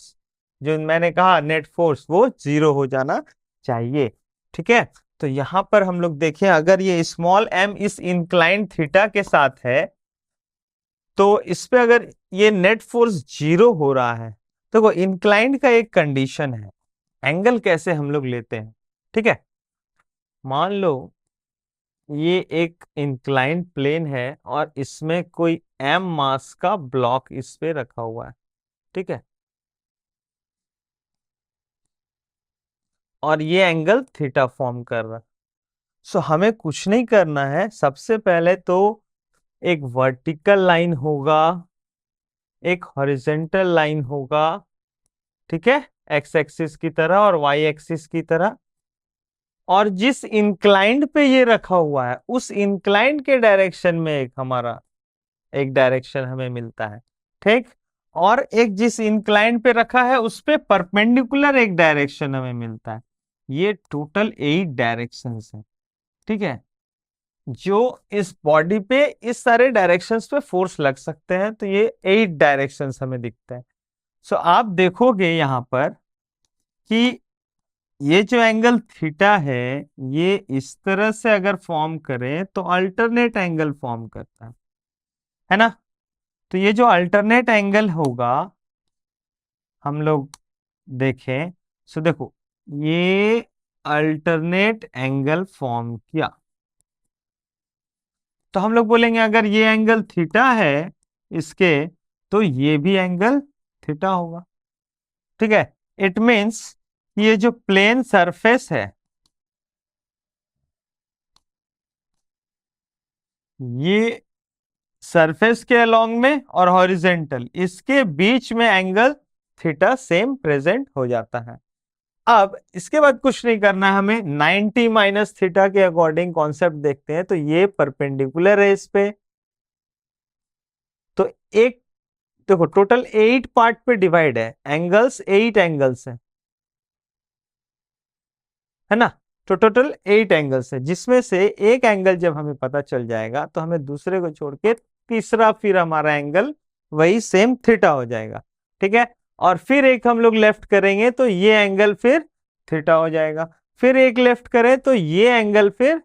जो मैंने कहा नेट फोर्स वो 0 हो जाना चाहिए। ठीक है, तो यहां पर हम लोग देखें, अगर ये स्मॉल एम इस इंक्लाइंड थीटा के साथ है तो इस पे अगर ये नेट फोर्स 0 हो रहा है तो वो इंक्लाइंड का एक कंडीशन है। एंगल कैसे हम लोग लेते हैं, ठीक है, मान लो ये एक इंक्लाइंड प्लेन है और इसमें कोई एम मास का ब्लॉक इस पे रखा हुआ है। ठीक है, और ये एंगल थीटा फॉर्म कर रहा है। सो हमें कुछ नहीं करना है, सबसे पहले तो एक वर्टिकल लाइन होगा, एक हॉरिजेंटल लाइन होगा। ठीक है, एक्स एक्सिस की तरह और वाई एक्सिस की तरह, और जिस इंक्लाइंड पे ये रखा हुआ है उस इंक्लाइंड के डायरेक्शन में एक हमारा एक डायरेक्शन हमें मिलता है। ठीक, और एक जिस इंक्लाइंड पे रखा है उस पे परपेंडिकुलर एक डायरेक्शन हमें मिलता है। ये टोटल 8 डायरेक्शंस हैं। ठीक है, जो इस बॉडी पे इस सारे डायरेक्शंस पे फोर्स लग सकते हैं, तो ये 8 डायरेक्शंस हमें दिखते हैं। सो आप देखोगे यहां पर कि ये जो एंगल थीटा है ये इस तरह से अगर फॉर्म करे तो अल्टरनेट एंगल फॉर्म करता है ना। तो ये जो अल्टरनेट एंगल होगा हम लोग देखें, सो देखो ये अल्टरनेट एंगल फॉर्म किया तो हम लोग बोलेंगे अगर ये एंगल थीटा है इसके, तो ये भी एंगल थीटा होगा। ठीक है, इट मीन्स ये जो प्लेन सरफेस है ये सरफेस के अलोंग में और हॉरिजेंटल इसके बीच में एंगल थीटा सेम प्रेजेंट हो जाता है। अब इसके बाद कुछ नहीं करना है हमें, 90 माइनस थीटा के अकॉर्डिंग कॉन्सेप्ट देखते हैं। तो ये परपेंडिकुलर है इस पे, तो एक देखो टोटल 8 पार्ट पे डिवाइड है, एंगल्स 8 एंगल्स है ना। तो टोटल 8 एंगल्स है, जिसमें से एक एंगल जब हमें पता चल जाएगा तो हमें दूसरे को छोड़ के तीसरा फिर हमारा एंगल वही सेम थीटा हो जाएगा। ठीक है, और फिर एक हम लोग लेफ्ट करेंगे तो ये एंगल फिर थीटा हो जाएगा, फिर एक लेफ्ट करें तो ये एंगल फिर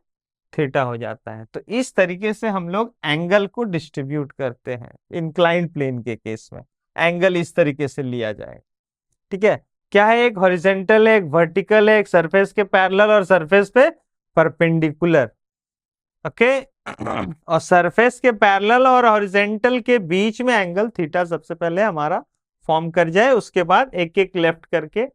थीटा हो जाता है। तो इस तरीके से हम लोग एंगल को डिस्ट्रीब्यूट करते हैं। इंक्लाइंड प्लेन के केस में एंगल इस तरीके से लिया जाएगा। ठीक है, क्या है, एक हॉरिजेंटल है, एक वर्टिकल है, एक सरफेस के पैरेलल और सरफेस पे परपेंडिकुलर। ओके। और सरफेस के पैरेलल और हॉरिजेंटल के बीच में एंगल थीटा सबसे पहले हमारा फॉर्म कर जाए, उसके बाद एक एक लेफ्ट करके,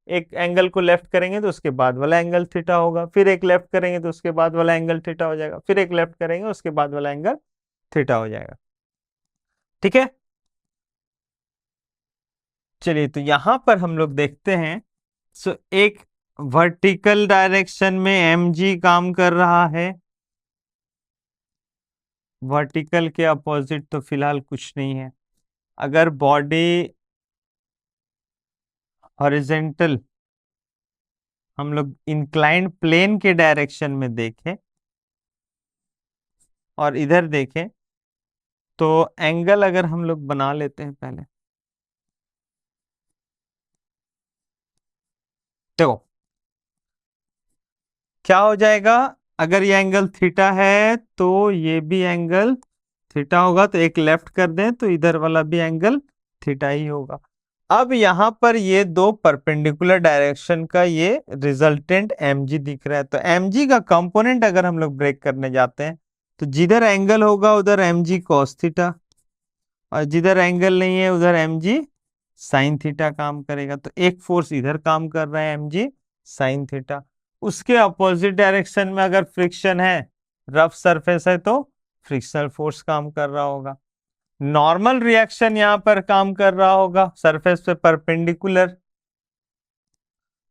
एक एंगल को लेफ्ट करेंगे तो उसके बाद वाला एंगल थीटा होगा, फिर एक लेफ्ट करेंगे तो उसके बाद वाला एंगल थीटा हो जाएगा, फिर एक लेफ्ट करेंगे उसके बाद वाला एंगल थीटा हो जाएगा। ठीक है, चलिए तो यहां पर हम लोग देखते हैं। सो एक वर्टिकल डायरेक्शन में mg काम कर रहा है, वर्टिकल के अपोजिट तो फिलहाल कुछ नहीं है। अगर बॉडी हॉरिजेंटल हम लोग इंक्लाइंड प्लेन के डायरेक्शन में देखें और इधर देखें तो एंगल अगर हम लोग बना लेते हैं पहले, देखो क्या हो जाएगा। अगर ये एंगल थीटा है तो ये भी एंगल थीटा होगा, तो एक लेफ्ट कर दें तो इधर वाला भी एंगल थीटा ही होगा। अब यहां पर ये दो परपेंडिकुलर डायरेक्शन का ये रिजल्टेंट mg दिख रहा है, तो mg का कंपोनेंट अगर हम लोग ब्रेक करने जाते हैं तो जिधर एंगल होगा उधर mg cos थीटा, और जिधर एंगल नहीं है उधर mg साइन थीटा काम करेगा। तो एक फोर्स इधर काम कर रहा है mg साइन थीटा, उसके अपोजिट डायरेक्शन में अगर फ्रिक्शन है, रफ सरफेस है, तो फ्रिक्शनल फोर्स काम कर रहा होगा। नॉर्मल रिएक्शन यहां पर काम कर रहा होगा सरफेस पे परपेंडिकुलर।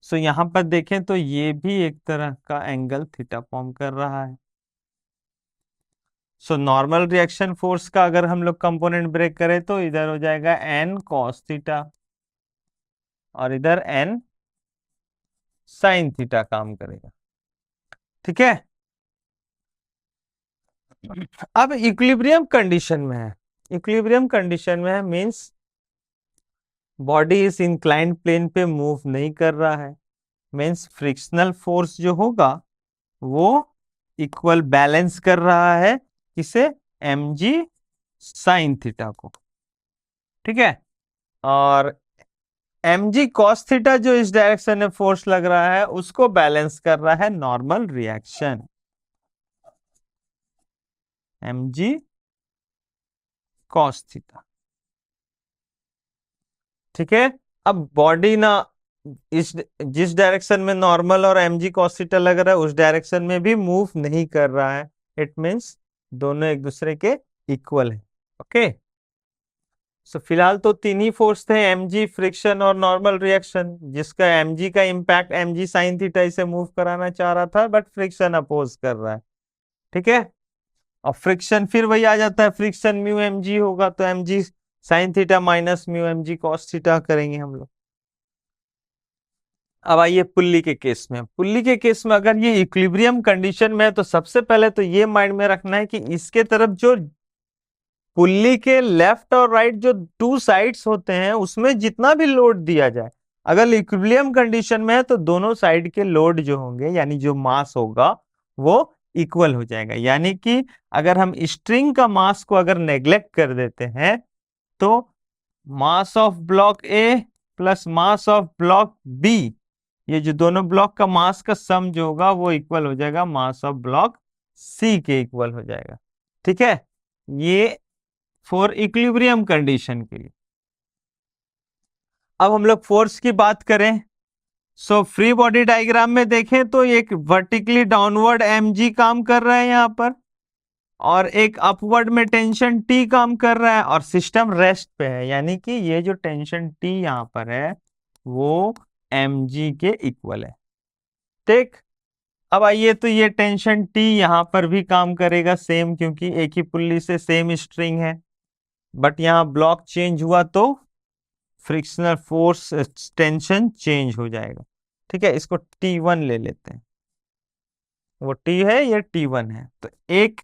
सो यहां पर देखें तो ये भी एक तरह का एंगल थीटा फॉर्म कर रहा है। सो नॉर्मल रिएक्शन फोर्स का अगर हम लोग कंपोनेंट ब्रेक करें तो इधर हो जाएगा n cos थीटा और इधर n साइन थीटा काम करेगा। ठीक है, अब इक्विलिब्रियम कंडीशन में है, इक्विलिब्रियम कंडीशन में है मींस बॉडी इस इंक्लाइंड प्लेन पे मूव नहीं कर रहा है, मींस फ्रिक्शनल फोर्स जो होगा वो इक्वल बैलेंस कर रहा है किसे, mg साइन थीटा को। ठीक है, और mg cos थीटा जो इस डायरेक्शन में फोर्स लग रहा है उसको बैलेंस कर रहा है normal reaction mg cos theta. ठीक है, अब बॉडी ना इस जिस डायरेक्शन में नॉर्मल और mg cos थीटा लग रहा है उस डायरेक्शन में भी मूव नहीं कर रहा है, इट मींस दोनों एक दूसरे के इक्वल है। ओके, सो फिलहाल तो तीन ही फोर्स थे, mg फ्रिक्शन और नॉर्मल रिएक्शन, जिसका mg का इम्पैक्ट mg साइन थीटा इसे मूव कराना चाह रहा था बट फ्रिक्शन अपोज कर रहा है। ठीक है, और फ्रिक्शन फिर वही आ जाता है, फ्रिक्शन म्यू mg होगा तो mg sign theta minus mu mg cos theta करेंगे हम लोग। अब आइए पुल्ली के केस में, पुल्ली के केस में अगर ये इक्विलिब्रियम कंडीशन में है तो सबसे पहले तो ये माइंड में रखना है कि इसके तरफ जो पुल्ली के लेफ्ट और राइट जो टू साइड्स होते हैं उसमें जितना भी लोड दिया जाए, अगर इक्विलिब्रियम कंडीशन में है तो दोनों साइड के लोड जो होंगे यानी जो मास होगा वो इक्वल हो जाएगा। यानी कि अगर हम स्ट्रिंग का मास को अगर नेग्लेक्ट कर देते हैं तो mass of block A plus mass of block B, ये जो दोनों ब्लॉक का मास का सम जो होगा वो इक्वल हो जाएगा मास ऑफ ब्लॉक सी के इक्वल हो जाएगा। ठीक है, ये फॉर इक्विलिब्रियम कंडीशन के लिए। अब हम लोग फोर्स की बात करें, सो फ्री बॉडी डायग्राम में देखें तो एक वर्टिकली डाउनवर्ड mg काम कर रहा है यहां पर, और एक अपवर्ड में टेंशन T काम कर रहा है और सिस्टम रेस्ट पे है, यानी कि ये जो टेंशन T यहां पर है वो mg के इक्वल है। ठीक, अब आइए तो ये टेंशन T यहां पर भी काम करेगा सेम, क्योंकि एक ही पुल्ली से सेम स्ट्रिंग है, बट यहां ब्लॉक चेंज हुआ तो फ्रिक्शनल फोर्स टेंशन चेंज हो जाएगा। ठीक है, इसको T1 ले लेते हैं, वो T है ये T1 है। तो एक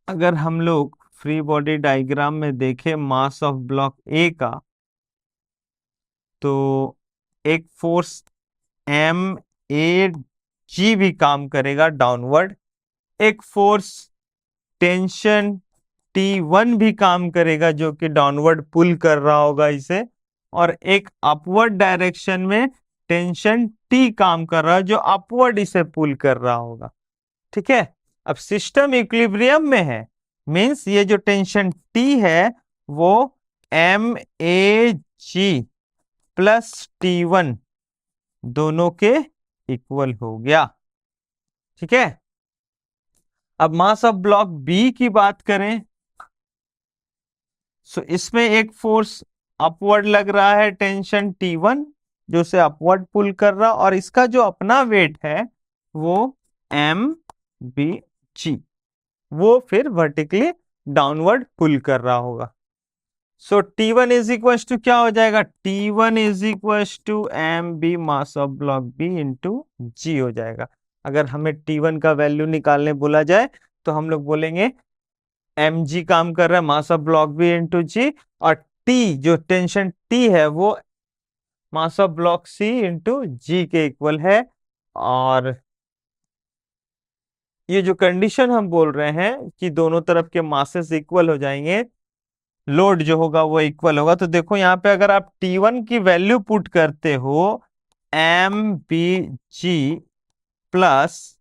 अगर हम लोग फ्री बॉडी डायग्राम में देखें मास ऑफ ब्लॉक ए का, तो एक फोर्स mAg भी काम करेगा डाउनवर्ड, एक फोर्स टेंशन T1 भी काम करेगा जो कि डाउनवर्ड पुल कर रहा होगा इसे, और एक अपवर्ड डायरेक्शन में टेंशन टी काम कर रहा है जो अपवर्ड इसे पुल कर रहा होगा। ठीक है, अब सिस्टम इक्विलिब्रियम में है, मींस ये जो टेंशन टी है वो M A ji plus T1 दोनों के इक्वल हो गया। ठीक है, अब मास ऑफ ब्लॉक बी की बात करें, सो इसमें एक फोर्स अपवर्ड लग रहा है, टेंशन T1 जो उसे अपवर्ड पुल कर रहा, और इसका जो अपना वेट है वो MBG, वो फिर वर्टिकली डाउनवर्ड पुल कर रहा होगा। सो T1 इज इक्वल टू क्या हो जाएगा, T1 is equal to MB mass of block B into g हो जाएगा। अगर हमें T1 का वैल्यू निकालने बोला जाए तो हम लोग बोलेंगे mg काम कर रहा है mass of block B into g, और T जो टेंशन T है वो mass of block C into g के इक्वल है। और ये जो कंडीशन हम बोल रहे हैं कि दोनों तरफ के मासेस इक्वल हो जाएंगे, लोड जो होगा वो इक्वल होगा, तो देखो यहाँ पे अगर आप T1 की वैल्यू पुट करते हो MBG plus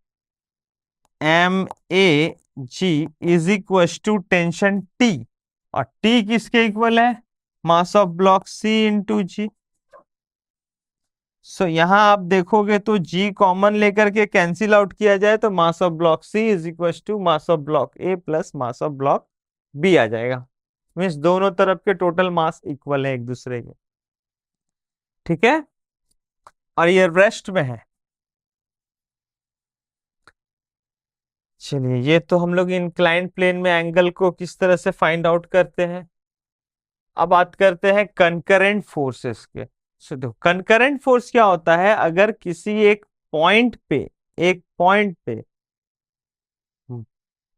MAG is equal to tension T, और T किसके इक्वल है, mass of block C into g. So यहां आप देखोगे तो G कॉमन लेकर के कैंसिल आउट किया जाए तो mass of block C is equal to mass of block A plus mass of block B आ जाएगा। मीन्स दोनों तरफ के टोटल मास इक्वल है एक दूसरे के। ठीक है, और ये रेस्ट में है। चलिए, ये तो हम लोग इंक्लाइंड प्लेन में एंगल को किस तरह से फाइंड आउट करते हैं। अब बात करते हैं कंकरेंट फोर्सेस के। सो देखो, कंकरेंट फोर्स क्या होता है, अगर किसी एक पॉइंट पे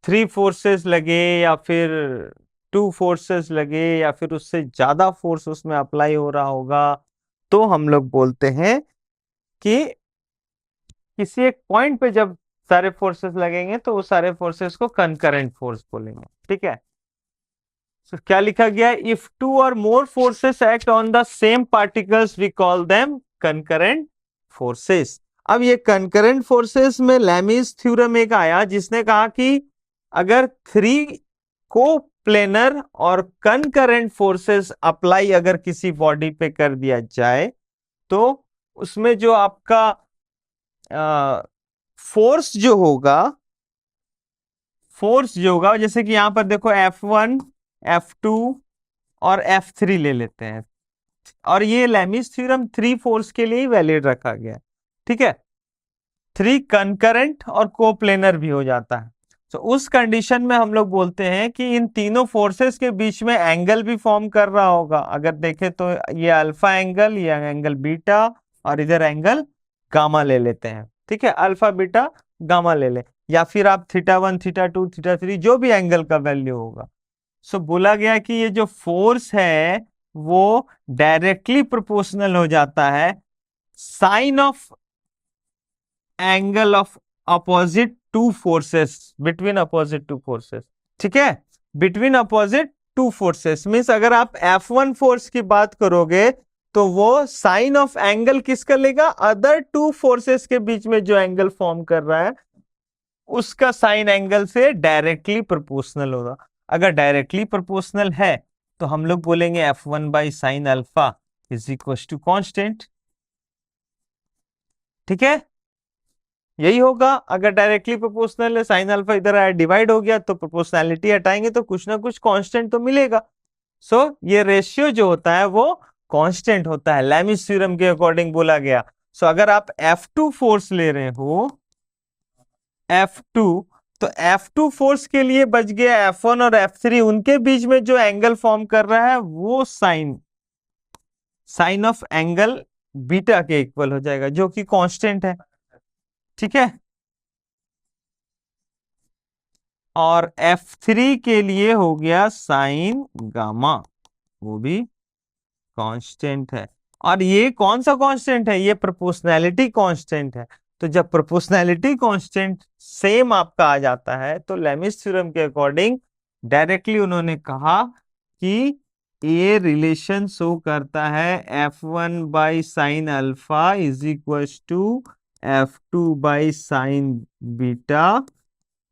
3 फोर्सेस लगे या फिर 2 फोर्सेस लगे या फिर उससे ज्यादा फोर्स उसमें अप्लाई हो रहा होगा, तो हम लोग बोलते हैं कि किसी एक पॉइंट पे जब सारे फोर्सेस लगेंगे तो उस सारे फोर्सेस को कंकरेंट फोर्स बोलेंगे। ठीक है, तो क्या लिखा गया है, इफ 2 और more forces act on the same particles we call them concurrent forces. अब ये कंकरेंट फोर्सेस में लैमीज थ्योरम एक आया जिसने कहा कि अगर 3 को प्लेनर और कंकरेंट फोर्सेस अप्लाई अगर किसी बॉडी पे कर दिया जाए तो उसमें जो आपका फोर्स जो होगा जैसे कि यहां पर देखो F1 F2 और F3 ले लेते हैं, और ये लैमीज थ्योरम 3 फोर्स के लिए ही वैलिड रखा गया है। ठीक है, 3 कंकरेंट और कोप्लेनर भी हो जाता है। तो उस कंडीशन में हम लोग बोलते हैं कि इन तीनों फोर्सेस के बीच में एंगल भी फॉर्म कर रहा होगा। अगर देखें तो ये अल्फा एंगल, ये एंगल बीटा, और इधर एंगल गामा ले लेते हैं। ठीक है, अल्फा बीटा गामा ले ले, या फिर आप θ1 θ2 θ3 जो भी एंगल का वैल्यू होगा। सो बोला गया कि ये जो फोर्स है वो डायरेक्टली प्रोपोर्शनल हो जाता है sine of angle of opposite two forces, between opposite two forces. ठीक है, between opposite two forces means अगर आप F1 फोर्स की बात करोगे तो वो साइन ऑफ एंगल किसका लेगा, अदर 2 फोर्सेस के बीच में जो एंगल फॉर्म कर रहा है उसका साइन एंगल से डायरेक्टली प्रोपोर्शनल होगा। अगर डायरेक्टली प्रोपोर्शनल है तो हम लोग बोलेंगे F1 by sine alpha is equal to constant. ठीक है, यही होगा। अगर डायरेक्टली प्रोपोर्शनल है, साइन अल्फा इधर आया डिवाइड हो गया, तो प्रोपोर्शनैलिटी हटाएंगे तो कुछ ना कुछ कांस्टेंट तो मिलेगा। सो ये रेशियो जो होता है वो कांस्टेंट होता है, लैमीज थ्योरम के अकॉर्डिंग बोला गया। सो अगर आप F2 फोर्स ले रहे हो F2, तो F2 फोर्स के लिए बच गया F1 और F3, उनके बीच में जो एंगल फॉर्म कर रहा है वो साइन ऑफ एंगल बीटा के इक्वल हो जाएगा जो कि कांस्टेंट है। ठीक है, और F3 के लिए हो गया साइन गामा, वो भी कांस्टेंट है। और ये कौन सा कांस्टेंट है, ये प्रोपोर्शनैलिटी कांस्टेंट है। तो जब प्रोपोर्शनैलिटी कांस्टेंट सेम आपका आ जाता है तो लैमीज थ्योरम के अकॉर्डिंग डायरेक्टली उन्होंने कहा कि ये रिलेशन शो करता है F1 by sine alpha is equal to F2 by sine beta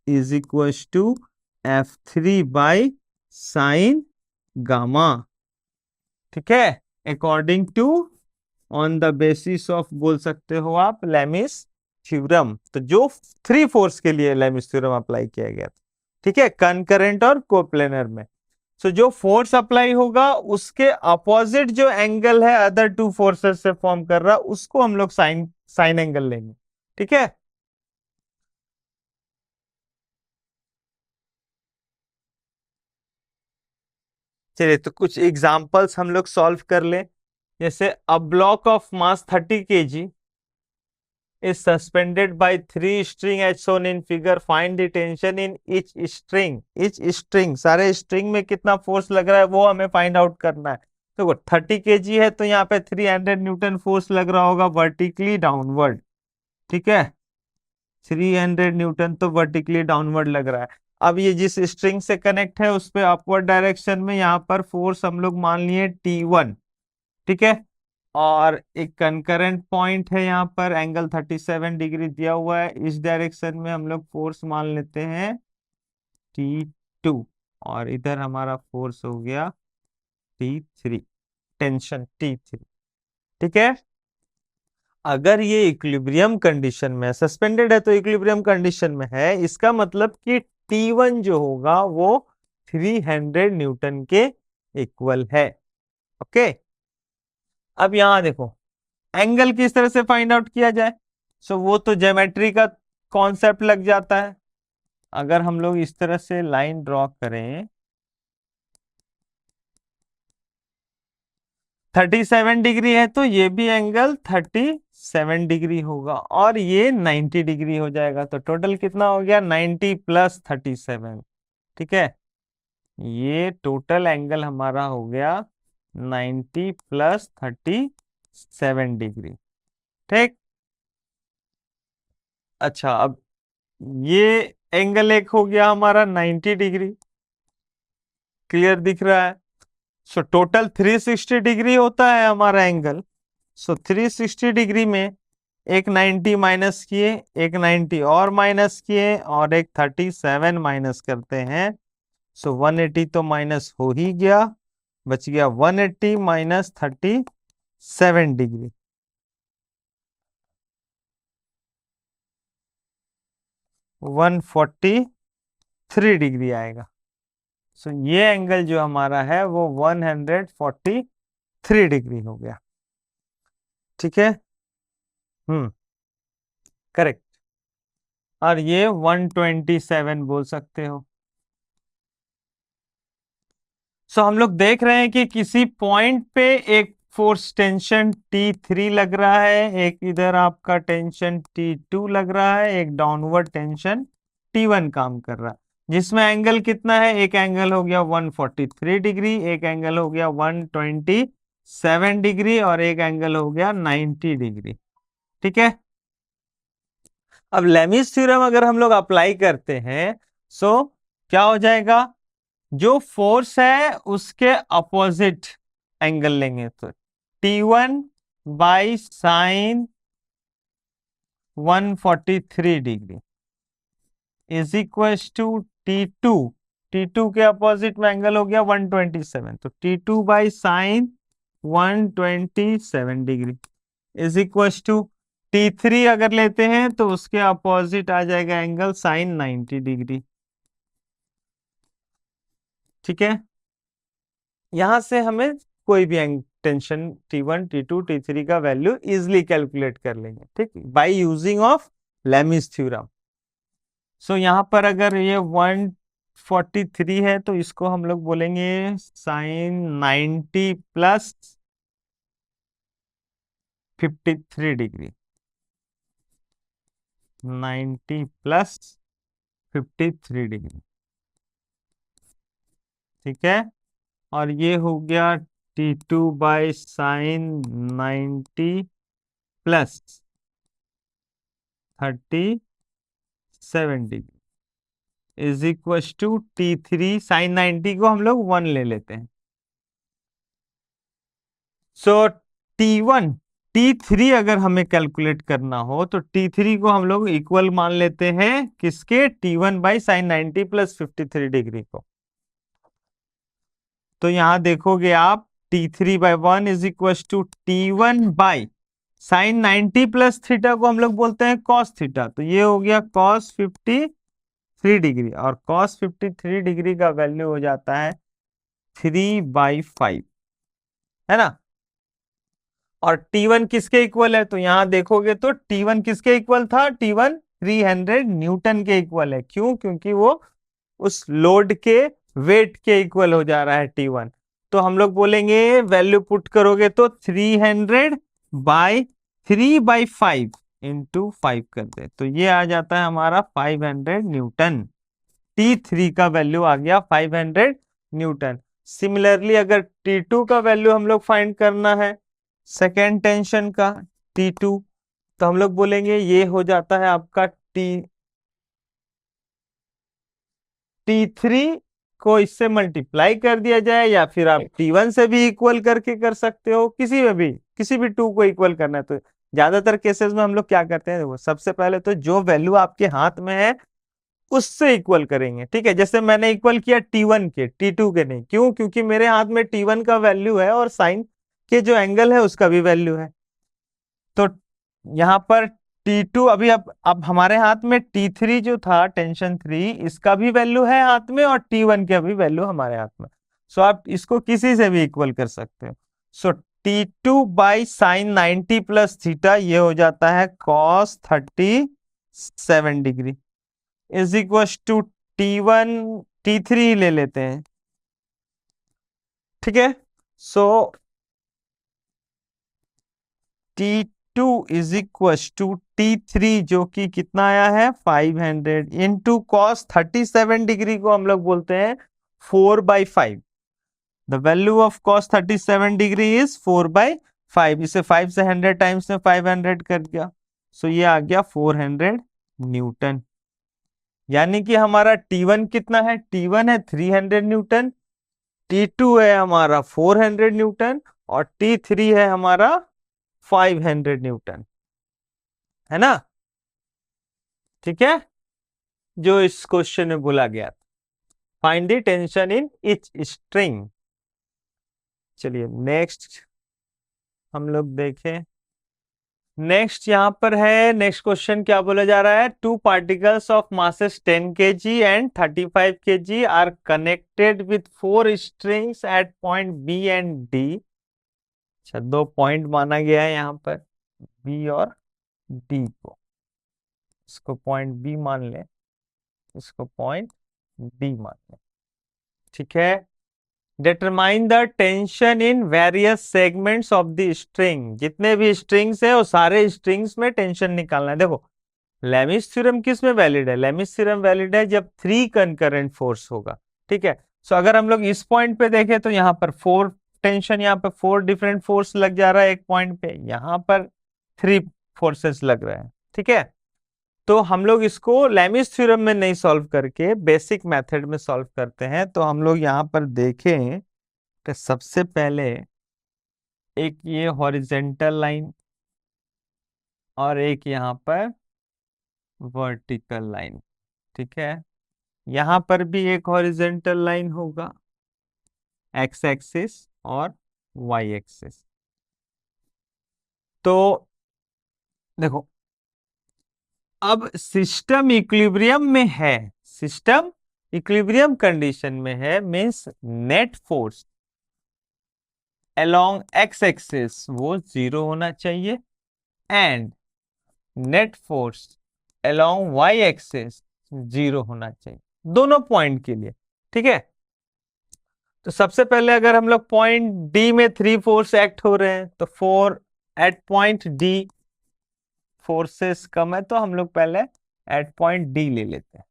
is equal to F3 by sine gamma. ठीक है, according to, on the basis of बोल सकते हो आप लेमिस थ्योरम। तो जो 3 फोर्स के लिए लेमिस थ्योरम अप्लाई किया गया था, ठीक है, कनकरेंट और कोप्लेनर में। सो जो फोर्स अप्लाई होगा उसके अपोजिट जो एंगल है अदर 2 फोर्सेस से फॉर्म कर रहा, उसको हम लोग साइन साइन एंगल लेंगे। ठीक है, चलिए तो कुछ एग्जांपल्स हम लोग सॉल्व कर ले। जैसे a block of mass 30 kg is suspended by 3 string as shown in figure. Find the tension in each string. each string, सारे स्ट्रिंग में कितना फोर्स लग रहा है वो हमें फाइंड आउट करना है। देखो 30 kg है तो यहाँ पे 300 न्यूटन फोर्स लग रहा होगा वर्टिकली डाउनवर्ड। ठीक है, 300 न्यूटन तो वर्टिकली डाउनवर्ड लग रहा है। अब ये जिस स्ट्रिंग से कनेक्ट है उस पे अपवर्ड डायरेक्शन में यहाँ पर फोर्स हम लोग मान लिए T1। ठीक है, और एक कंकरेंट पॉइंट है यहाँ पर, एंगल 37 डिग्री दिया हुआ है, इस डायरेक्शन में हम लोग फोर्स मान लेते हैं T2, और इधर हमारा फोर्स हो गया T3, टेंशन T3। ठीक है, अगर ये इक्विलिब्रियम कंडीशन में, सस्पेंडेड है तो इक्विलिब्रियम कंडीशन में है, इसका मतलब कि T1 जो होगा वो 300 न्यूटन के इक्वल है। ओके, अब यहां देखो एंगल किस तरह से फाइंड आउट किया जाए। सो वो तो ज्योमेट्री का कॉन्सेप्ट लग जाता है। अगर हम लोग इस तरह से लाइन ड्रॉ करें, 37 डिग्री है तो ये भी एंगल 37 डिग्री होगा और ये 90 डिग्री हो जाएगा। तो टोटल कितना हो गया, 90 प्लस 37। ठीक है, ये टोटल एंगल हमारा हो गया 90 प्लस 37 डिग्री। ठीक, अच्छा अब ये एंगल एक हो गया हमारा 90 डिग्री, क्लियर दिख रहा है। सो टोटल 360 डिग्री होता है हमारा एंगल। सो 360 डिग्री में एक 90 माइनस किए, एक 90 और माइनस किए, और एक 37 माइनस करते हैं। सो 180 तो माइनस हो ही गया, बच गया 180 माइनस 37 डिग्री, 143 डिग्री आएगा। सो ये एंगल जो हमारा है वो 143 डिग्री हो गया। ठीक है, करेक्ट, और ये 127 बोल सकते हो। सो हम लोग देख रहे हैं कि किसी पॉइंट पे एक फोर्स टेंशन T3 लग रहा है, एक इधर आपका टेंशन T2 लग रहा है, एक डाउनवर्ड टेंशन T1 काम कर रहा है, जिसमें एंगल कितना है, एक एंगल हो गया 143 डिग्री, एक एंगल हो गया 127 डिग्री, और एक एंगल हो गया 90 डिग्री। ठीक है, अब लेमिस थ्योरम अगर हम लोग अप्लाई करते हैं सो क्या हो जाएगा, जो फोर्स है उसके अपोजिट एंगल लेंगे तो T1 by sine 143 degree is equal to T2, T2 के अपोजिट में एंगल हो गया 127, तो T2 by sine 127 degree is equal to T3 अगर लेते हैं तो उसके अपोजिट आ जाएगा एंगल साइन 90 डिग्री। ठीक है, यहां से हमें कोई भी टेंशन T1, T2, T3 का वैल्यू इजिली कैलकुलेट कर लेंगे, ठीक, by using of Lami's theorem. So यहां पर अगर ये 143 है तो इसको हम लोग बोलेंगे sine 90 plus 53 degree, 90 plus 53 degree. ठीक है, और ये हो गया T2 by sine 90 plus 37 degree is equal to T3 sine 90 को हम लोग 1 ले लेते हैं, सो T1 T3 अगर हमें कैलकुलेट करना हो तो T3 को हम लोग इक्वल मान लेते हैं किसके, T1 by sine 90 plus 53 degree को। तो यहां देखोगे आप T3/1 is equal to T1 by sine 90 plus theta को हम लोग बोलते हैं कॉस थीटा, तो ये हो गया कॉस 53 डिग्री, और कॉस 53 डिग्री का वैल्यू हो जाता है 3/5, है ना। और T1 किसके इक्वल है, तो यहां देखोगे तो T1 किसके इक्वल था, T1 300 न्यूटन के इक्वल है। क्यों, क्योंकि वो उस लोड के वेट के इक्वल हो जा रहा है T1। तो हम लोग बोलेंगे वैल्यू पुट करोगे तो 300/3/5 इंटू 5 कर दे, तो ये आ जाता है हमारा 500 न्यूटन। T3 का वैल्यू आ गया 500 न्यूटन। सिमिलरली अगर T2 का वैल्यू हम लोग फाइंड करना है, सेकेंड टेंशन का T2, तो हम लोग बोलेंगे ये हो जाता है आपका T3 को इससे मल्टीप्लाई कर दिया जाए, या फिर आप T1 से भी इक्वल करके कर सकते हो, किसी भी टू को इक्वल करना है। तो ज्यादातर केसेस में हम लोग क्या करते हैं, देखो सबसे पहले तो जो वैल्यू आपके हाथ में है उससे इक्वल करेंगे, ठीक है। जैसे मैंने इक्वल किया T1 के, T2 के नहीं, क्यों, क्योंकि मेरे हाथ में T1 का वैल्यू है और साइन के जो एंगल है उसका भी वैल्यू है। तो यहाँ पर T2 अभी, अब हमारे हाथ में T3 जो था टेंशन 3, इसका भी वैल्यू है हाथ में, और T1 का भी वैल्यू हमारे हाथ में। सो आप इसको किसी से भी इक्वल कर सकते हो। So T2 by sine 90 plus theta, ये हो जाता है cos 37 degree, is equal to T1 T3 ले लेते हैं, ठीक है। सो T2 is equal to T3 जो कि कितना आया है 500 इंटू कॉस 37 डिग्री को हम लोग बोलते हैं 4/5। The value of cos 37 degree is 4/5। इसे 5 से 100 टाइम्स में 500 कर दिया, सो ये आ गया 400 न्यूटन। यानी कि हमारा T1 कितना है, T1 है 300 न्यूटन, T2 है हमारा 400 न्यूटन, और T3 है हमारा 500 न्यूटन, है ना। ठीक है, जो इस क्वेश्चन में बोला गया था, find the tension in each string. चलिए नेक्स्ट हम लोग देखें। नेक्स्ट यहां पर है, नेक्स्ट क्वेश्चन क्या बोला जा रहा है, two particles of masses 10 kg and 35 kg are connected with 4 strings at point B and D. अच्छा, 2 पॉइंट माना गया है यहां पर, बी और डी को, इसको पॉइंट बी मान ले, इसको पॉइंट डी मान ले, ठीक है। Determine the tension in various segments of the string, जितने भी स्ट्रिंग्स है वो सारे स्ट्रिंग्स में टेंशन निकालना है। देखो लेमिस थ्योरम किस में वैलिड है, लेमिस थ्योरम वैलिड है जब 3 कंकरेंट फोर्स होगा, ठीक है। सो अगर हम लोग इस पॉइंट पे देखें तो यहाँ पर 4 टेंशन, यहाँ पर 4 डिफरेंट फोर्स लग जा रहा है एक पॉइंट पे, यहाँ पर 3 फोर्सेस लग रहे हैं, ठीक है। तो हम लोग इसको लेमिस थ्योरम में नहीं सॉल्व करके बेसिक मेथड में सॉल्व करते हैं। तो हम लोग यहाँ पर देखें तो सबसे पहले एक ये हॉरिजेंटल लाइन और एक यहाँ पर वर्टिकल लाइन, ठीक है। यहां पर भी एक हॉरिजेंटल लाइन होगा, एक्स एक्सिस और वाई एक्सिस। तो देखो अब सिस्टम इक्विलिब्रियम में है, सिस्टम इक्विलिब्रियम कंडीशन में है, means net force along X axis वो 0 होना चाहिए, and net force along Y axis 0 होना चाहिए, दोनों पॉइंट के लिए, ठीक है। तो सबसे पहले अगर हम लोग पॉइंट डी में 3 फोर्स एक्ट हो रहे हैं, तो 4 एट पॉइंट डी फोर्सेस कम है, तो हम लोग पहले एट पॉइंट डी ले लेते हैं,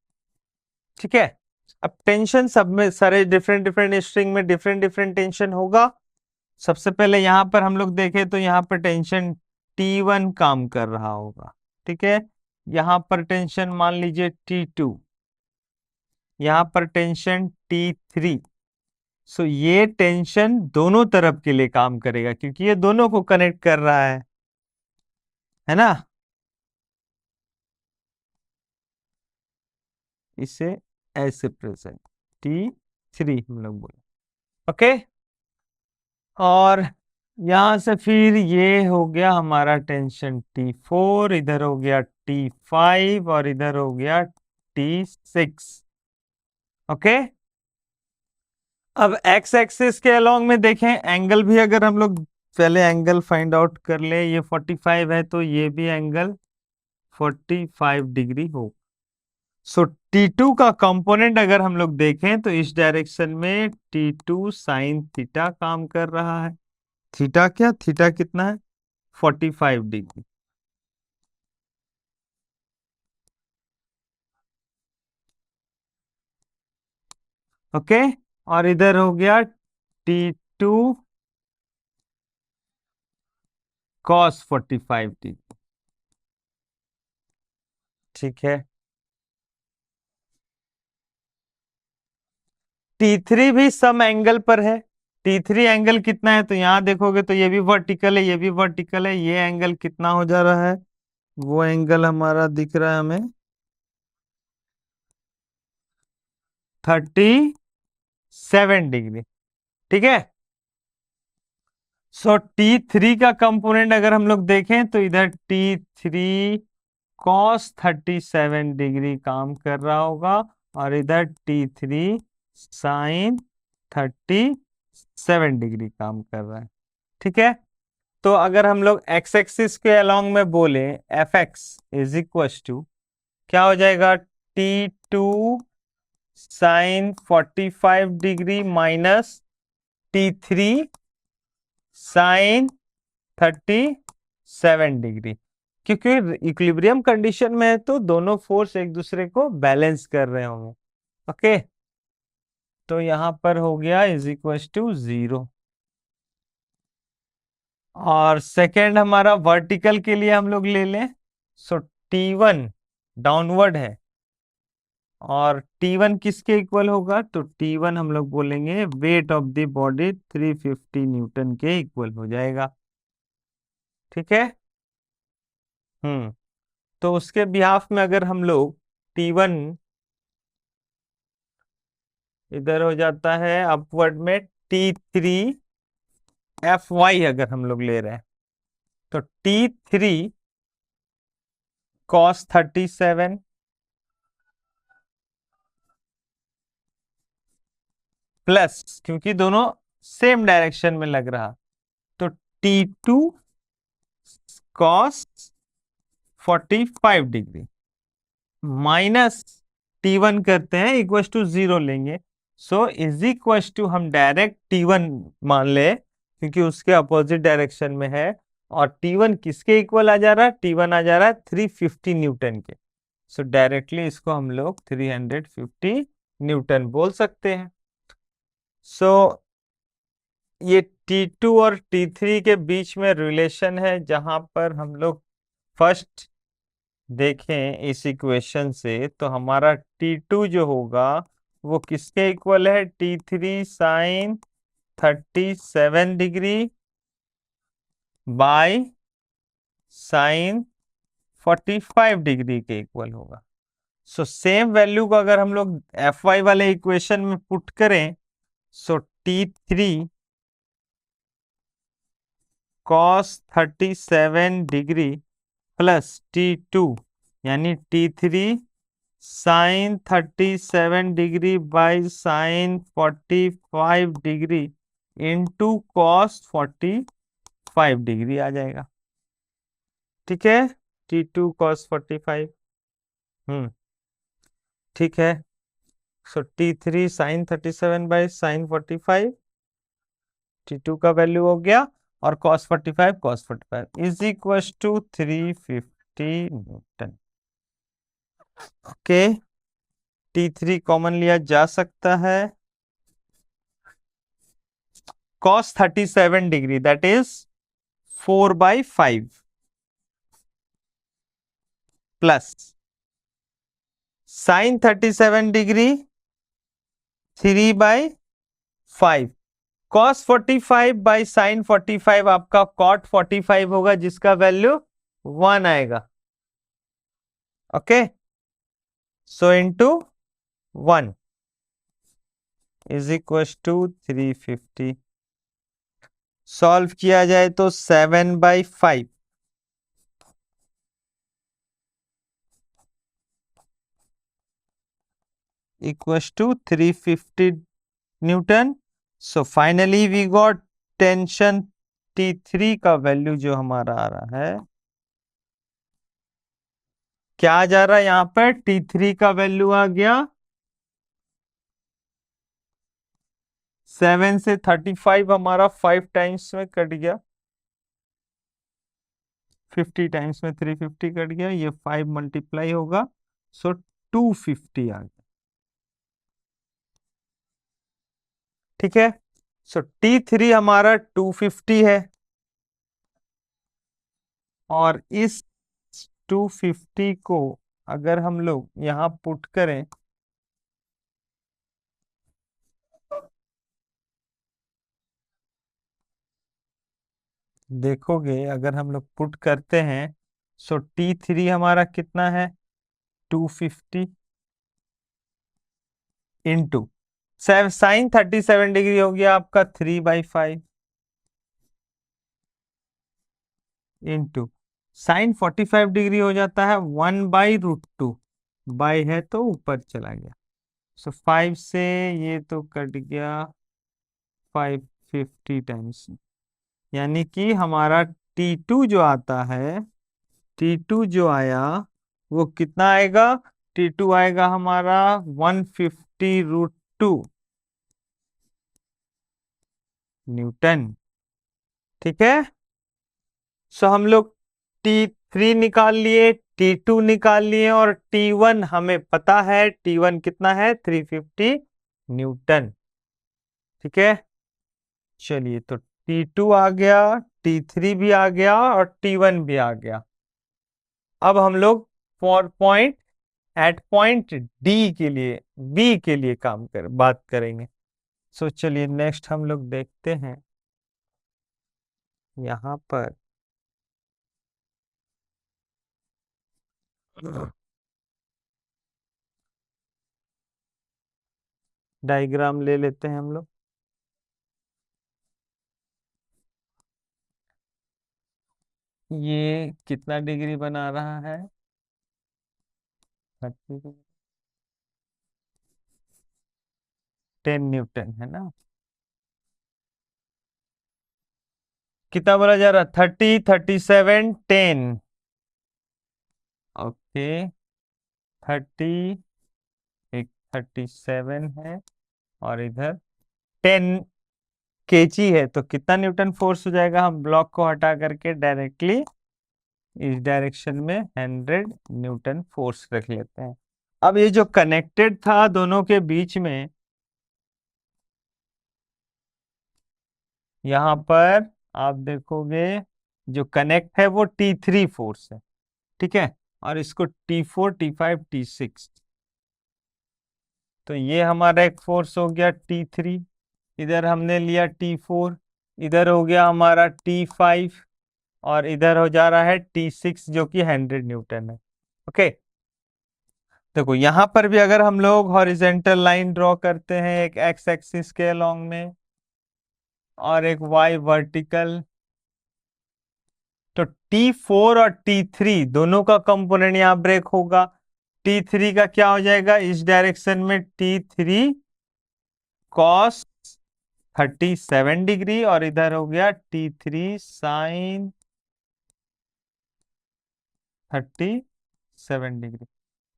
ठीक है। अब टेंशन सब में सारे डिफरेंट डिफरेंट स्ट्रिंग में डिफरेंट डिफरेंट टेंशन होगा। सबसे पहले यहां पर हम लोग देखें तो यहां पर टेंशन T1 काम कर रहा होगा, ठीक है। यहां पर टेंशन मान लीजिए T2, यहां पर टेंशन T3, सो ये टेंशन दोनों तरफ के लिए काम करेगा क्योंकि ये दोनों को कनेक्ट कर रहा है ना। इसे ऐसे प्रेजेंट T3 हम लोग बोले। ओके, और यहां से फिर ये हो गया हमारा टेंशन T4, इधर हो गया T5 और इधर हो गया T6। ओके, अब एक्स एक्सिस के अलोंग में देखें एंगल भी, अगर हम लोग पहले एंगल फाइंड आउट कर ले, ये 45 है तो ये भी एंगल 45 डिग्री हो। सो T2 का कंपोनेंट अगर हम लोग देखें तो इस डायरेक्शन में T2 साइन थीटा काम कर रहा है। थीटा क्या, थीटा कितना है, 45 डिग्री। ओके, और इधर हो गया T2 कॉस 45 डिग्री। ठीक है, T3 भी सम एंगल पर है। T3 एंगल कितना है, तो यहां देखोगे तो ये भी वर्टिकल है, ये भी वर्टिकल है। ये एंगल कितना हो जा रहा है, वो एंगल हमारा दिख रहा है हमें 37 डिग्री। ठीक है, सो T3 का कंपोनेंट अगर हम लोग देखें तो इधर T3 कॉस 37 डिग्री काम कर रहा होगा और इधर T3 साइन 37 डिग्री काम कर रहा है। ठीक है, तो अगर हम लोग एक्स एक्सिस के अलोंग में बोले F X is equal to क्या हो जाएगा, T2 sine 45 degree minus T3 sine 37 degree. क्योंकि इक्विलिब्रियम कंडीशन में है तो दोनों फोर्स एक दूसरे को बैलेंस कर रहे होंगे। ओके, तो यहां पर हो गया इज इक्व टू 0। और सेकेंड हमारा वर्टिकल के लिए हम लोग ले लें, सो T1 डाउनवर्ड है और T1 किसके इक्वल होगा, तो T1 हम लोग बोलेंगे weight of the body 350 Newton के इक्वल हो जाएगा। ठीक है, तो उसके बिहाफ में अगर हम लोग T1 इधर हो जाता है अपवर्ड में T3 Fy अगर हम लोग ले रहे हैं तो T3 कॉस 37 प्लस, क्योंकि दोनों सेम डायरेक्शन में लग रहा, तो T2 cos 45 degree minus T1 करते हैं इक्वल टू 0 लेंगे। सो इज इक्वल टू हम डायरेक्ट T1 मान ले क्योंकि उसके अपोजिट डायरेक्शन में है, और T1 किसके इक्वल आ जा रहा है, T1 आ जा रहा है 350 न्यूटन के। सो डायरेक्टली इसको हम लोग 350 न्यूटन बोल सकते हैं। सो ये T2 और T3 के बीच में रिलेशन है, जहां पर हम लोग फर्स्ट देखें इस इक्वेशन से तो हमारा T2 जो होगा वो किसके इक्वल है, T3 sine 37 degree by sine 45 degree के इक्वल होगा। सो सेम वैल्यू को अगर हम लोग Fy वाले इक्वेशन में पुट करें, सो T3 cos 37 degree plus T2 यानी T3 sine 37 degree by sine 45 degree into cos 45 degree आ जाएगा। ठीक है, T2 कॉस 45। ठीक है, सो T3 sine 37 by sine 45, T2 का वैल्यू हो गया, और cos 45 is equal to 350 newton. Okay, T3 common लिया जा सकता है, cos 37 degree that is 4/5 plus sine 37 degree 3/5 5। cos 45 by sine 45 आपका cot 45 होगा, जिसका वैल्यू 1 आएगा। Okay, so into 1 is equal to 350। Solve किया जाए तो 7/5 equals to 350 newton. So finally we got tension T3 का वैल्यू जो हमारा आ रहा है, क्या आ जा रहा है यहां पर, T3 का वैल्यू आ गया 7 से 35 हमारा 5 टाइम्स में कट गया, 50 टाइम्स में 350 कट गया, ये 5 मल्टीप्लाई होगा, सो 250 आ गया। ठीक है, सो T3 हमारा 250 है, और इस 250 को अगर हम लोग यहां पुट करें, देखोगे अगर हम लोग पुट करते हैं, सो T3 हमारा कितना है, 250 इंटू साइन 37 डिग्री हो गया आपका 3/5 इंटू साइन 45 डिग्री हो जाता है 1/√2, बाई है तो ऊपर चला गया, सो 5 से ये तो कट गया 550 टाइम्स, यानी कि हमारा T2 जो आता है, T2 जो आया वो कितना आएगा, T2 आएगा हमारा 150√2 न्यूटन। ठीक है, सो हम लोग T3 निकाल लिए, T2 निकाल लिए, और T1 हमें पता है, T1 कितना है, 350 न्यूटन। ठीक है, चलिए तो T2 आ गया, T3 भी आ गया, और T1 भी आ गया। अब हम लोग for point at point D के लिए, बी के लिए बात करेंगे। सो चलिए नेक्स्ट हम लोग देखते हैं यहां पर डायग्राम ले लेते हैं हम लोग। ये कितना डिग्री बना रहा है, 10 न्यूटन है ना, कितना बोला जा रहा, 30, 37, 10। ओके, 30, एक 37 है, और इधर 10 kg है, तो कितना न्यूटन फोर्स हो जाएगा, हम ब्लॉक को हटा करके डायरेक्टली इस डायरेक्शन में 100 न्यूटन फोर्स रख लेते हैं। अब ये जो कनेक्टेड था दोनों के बीच में, यहां पर आप देखोगे जो कनेक्ट है वो T3 फोर्स है, ठीक है, और इसको T4, T5, T6, तो ये हमारा एक फोर्स हो गया T3, इधर हमने लिया T4, इधर हो गया हमारा T5, और इधर हो जा रहा है T6 जो कि 100 न्यूटन है। ओके, देखो यहां पर भी अगर हम लोग हॉरिजेंटल लाइन ड्रॉ करते हैं, एक एक्स एक्सिस के अलोंग में और एक वाई वर्टिकल, तो T4 और T3 दोनों का कंपोनेंट यहां ब्रेक होगा। T3 का क्या हो जाएगा इस डायरेक्शन में, T3 cos 37 डिग्री, और इधर हो गया T3 sin 37 डिग्री।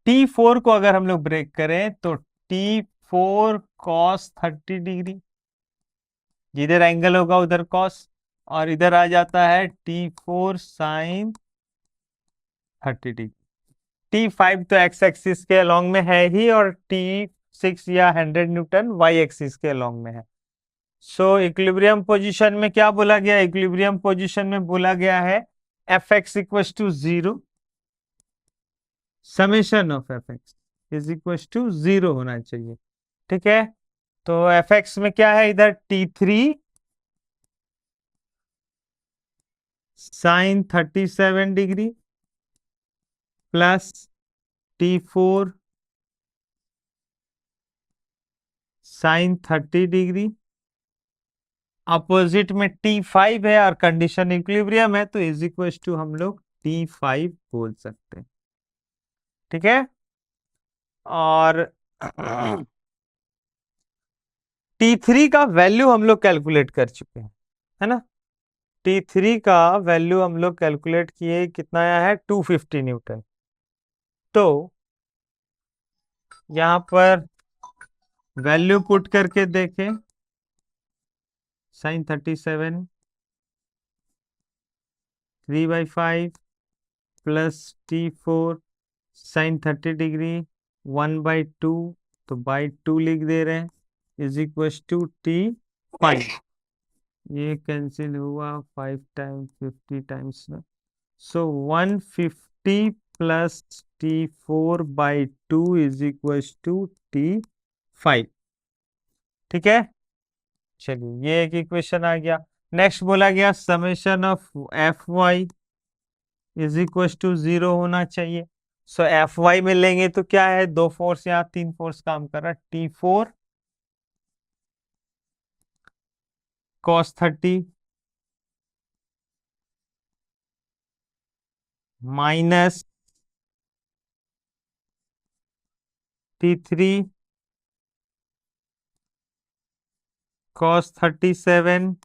T4 को अगर हम लोग ब्रेक करें तो T4 cos 30 डिग्री, जिधर एंगल होगा उधर cos, और इधर आ जाता है T4 sin 30 डिग्री। T5 तो एक्स एक्सिस के अलोंग में है ही, और T6 या 100 न्यूटन वाई एक्सिस के अलोंग में है। सो इक्विलिब्रियम पोजीशन में क्या बोला गया, इक्विलिब्रियम पोजीशन में बोला गया है Fx equal to 0, summation of Fx is equal to 0 होना चाहिए। ठीक है, तो एफ एक्स में क्या है, इधर T3 sine 37 degree plus T4 sine 30 degree, opposite में T5 है और कंडीशन इक्विलिब्रियम है, तो इज इक्वल टू हम लोग T5 बोल सकते हैं। ठीक है, और T3 का वैल्यू हम लोग कैलकुलेट कर चुके हैं, है ना। T3 का वैल्यू हम लोग कैलकुलेट किए, कितना आया है 250 न्यूटन। तो यहां पर वैल्यू पुट करके देखें, sign 37 3/5 plus T4 sine 30 degree 1/2, तो बाई 2 लिख दे रहे हैं, इज इक्वल टू T5। ये कैंसिल हुआ 5 टाइम्स 50 टाइम्स में, so 150 plus T4/2 is equal to T5। ठीक है, चलिए ये एक इक्वेशन आ गया। नेक्स्ट बोला गया summation of F Y is equal to 0 होना चाहिए। सो एफ वाई में लेंगे तो क्या है, दो फोर्स या तीन फोर्स काम कर रहा है, T4 cos 30 minus T3 cos 37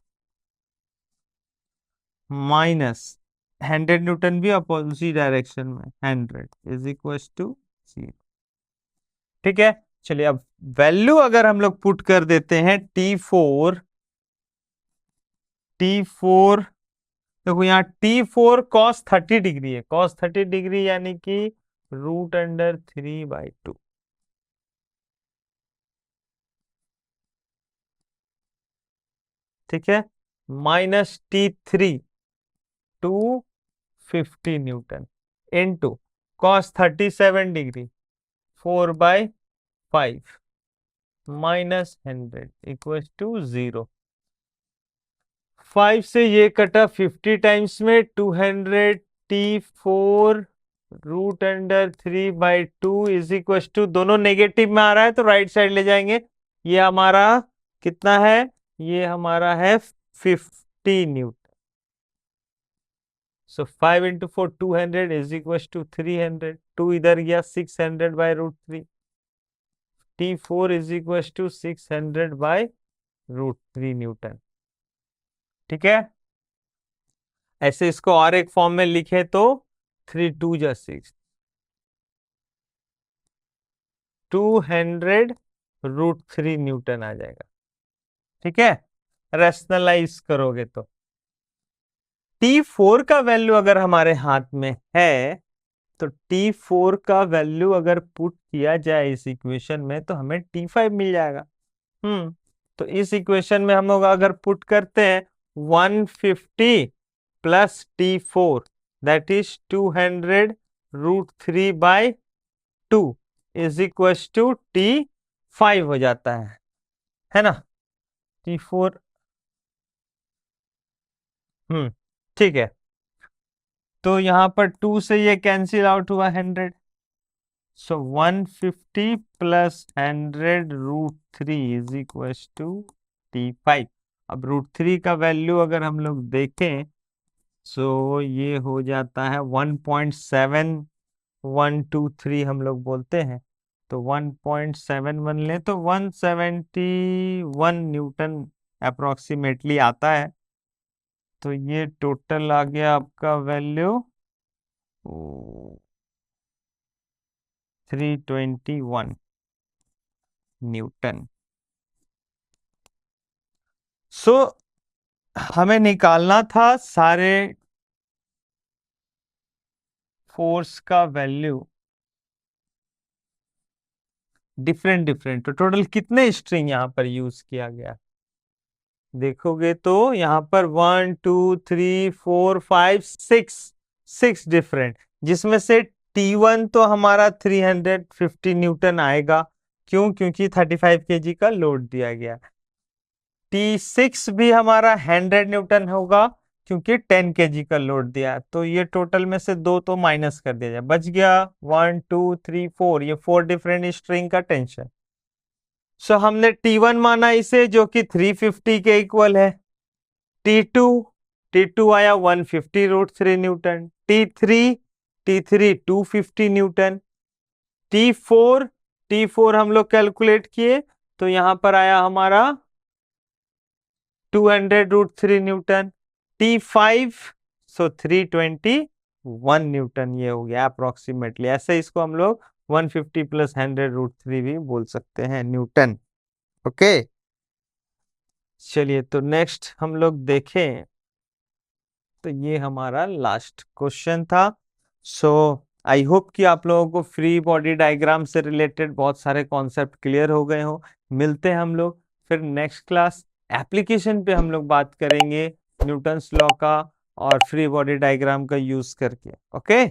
minus 100 Newton भी अपोजिट डायरेक्शन में 100 इज इक्वल टू 0। ठीक है, चलिए अब वैल्यू अगर हम लोग पुट कर देते हैं T4 देखो यहाँ T4 cos 30 डिग्री है, cos 30 डिग्री यानी कि √3/2। ठीक है, minus T3 250 newton into cos 37 degree 4/5 minus 100 equal to 0। 5 से ये कटा 50 टाइम्स में 200 T4 √3/2 इज इक्वल टू, दोनों नेगेटिव में आ रहा है तो राइट साइड ले जाएंगे। ये हमारा कितना है, ये हमारा है 50 newton. So 5 into 4 200 is equal to 300, 2 इधर गया 600/√3, T4 is equal to 600/√3 Newton. ठीक है, ऐसे इसको और एक फॉर्म में लिखे तो 3 2 6 200√3 न्यूटन आ जाएगा। ठीक है, रैशनलाइज करोगे तो T4 का वैल्यू अगर हमारे हाथ में है, तो T4 का वैल्यू अगर पुट किया जाए इस इक्वेशन में तो हमें T5 मिल जाएगा। तो इस इक्वेशन में हम लोग अगर पुट करते हैं 150 plus T4 that is 200√3/2 is equal to T5 हो जाता है ना। T4 ठीक है, तो यहां पर 2 से ये कैंसिल आउट हुआ 100, so 150 plus 100√3 is equal to T5। अब √3 का वैल्यू अगर हम लोग देखें, सो ये हो जाता है 1.7123 हम लोग बोलते हैं, तो 1.71 लें तो 171 न्यूटन अप्रोक्सीमेटली आता है। तो ये टोटल आ गया आपका वैल्यू 321 न्यूटन। सो हमें निकालना था सारे फोर्स का वैल्यू डिफरेंट डिफरेंट, तो टोटल कितने स्ट्रिंग यहां पर यूज किया गया देखोगे तो यहां पर 1 2 3 4 5 6 डिफरेंट, जिसमें से T1 तो हमारा 350 न्यूटन आएगा, क्यों? क्योंकि 35 kg का लोड दिया गया। T6 भी हमारा 100 न्यूटन होगा क्योंकि 10 kg का लोड दिया। तो ये टोटल में से दो तो माइनस कर दिया जाए, बच गया 1 2 3 4, ये 4 डिफरेंट स्ट्रिंग का टेंशन। सो हमने T1 माना इसे, जो कि 350 के इक्वल है। T2 T2 आया 150√3 Newton. T3 250 Newton. T4 T4 हम लोग कैलकुलेट किए तो यहां पर आया हमारा 200√3 न्यूटन। T5 सो 321 न्यूटन ये हो गया अप्रोक्सीमेटली। ऐसे इसको हम लोग 150 प्लस 100√3 भी बोल सकते हैं न्यूटन। ओके, चलिए तो नेक्स्ट हम लोग देखें। तो ये हमारा लास्ट क्वेश्चन था। सो आई होप कि आप लोगों को फ्री बॉडी डायग्राम से रिलेटेड बहुत सारे कॉन्सेप्ट क्लियर हो गए हो। मिलते हैं हम लोग फिर नेक्स्ट क्लास। एप्लीकेशन पे हम लोग बात करेंगे न्यूटन्स लॉ का और फ्री बॉडी डायग्राम का यूज करके। ओके।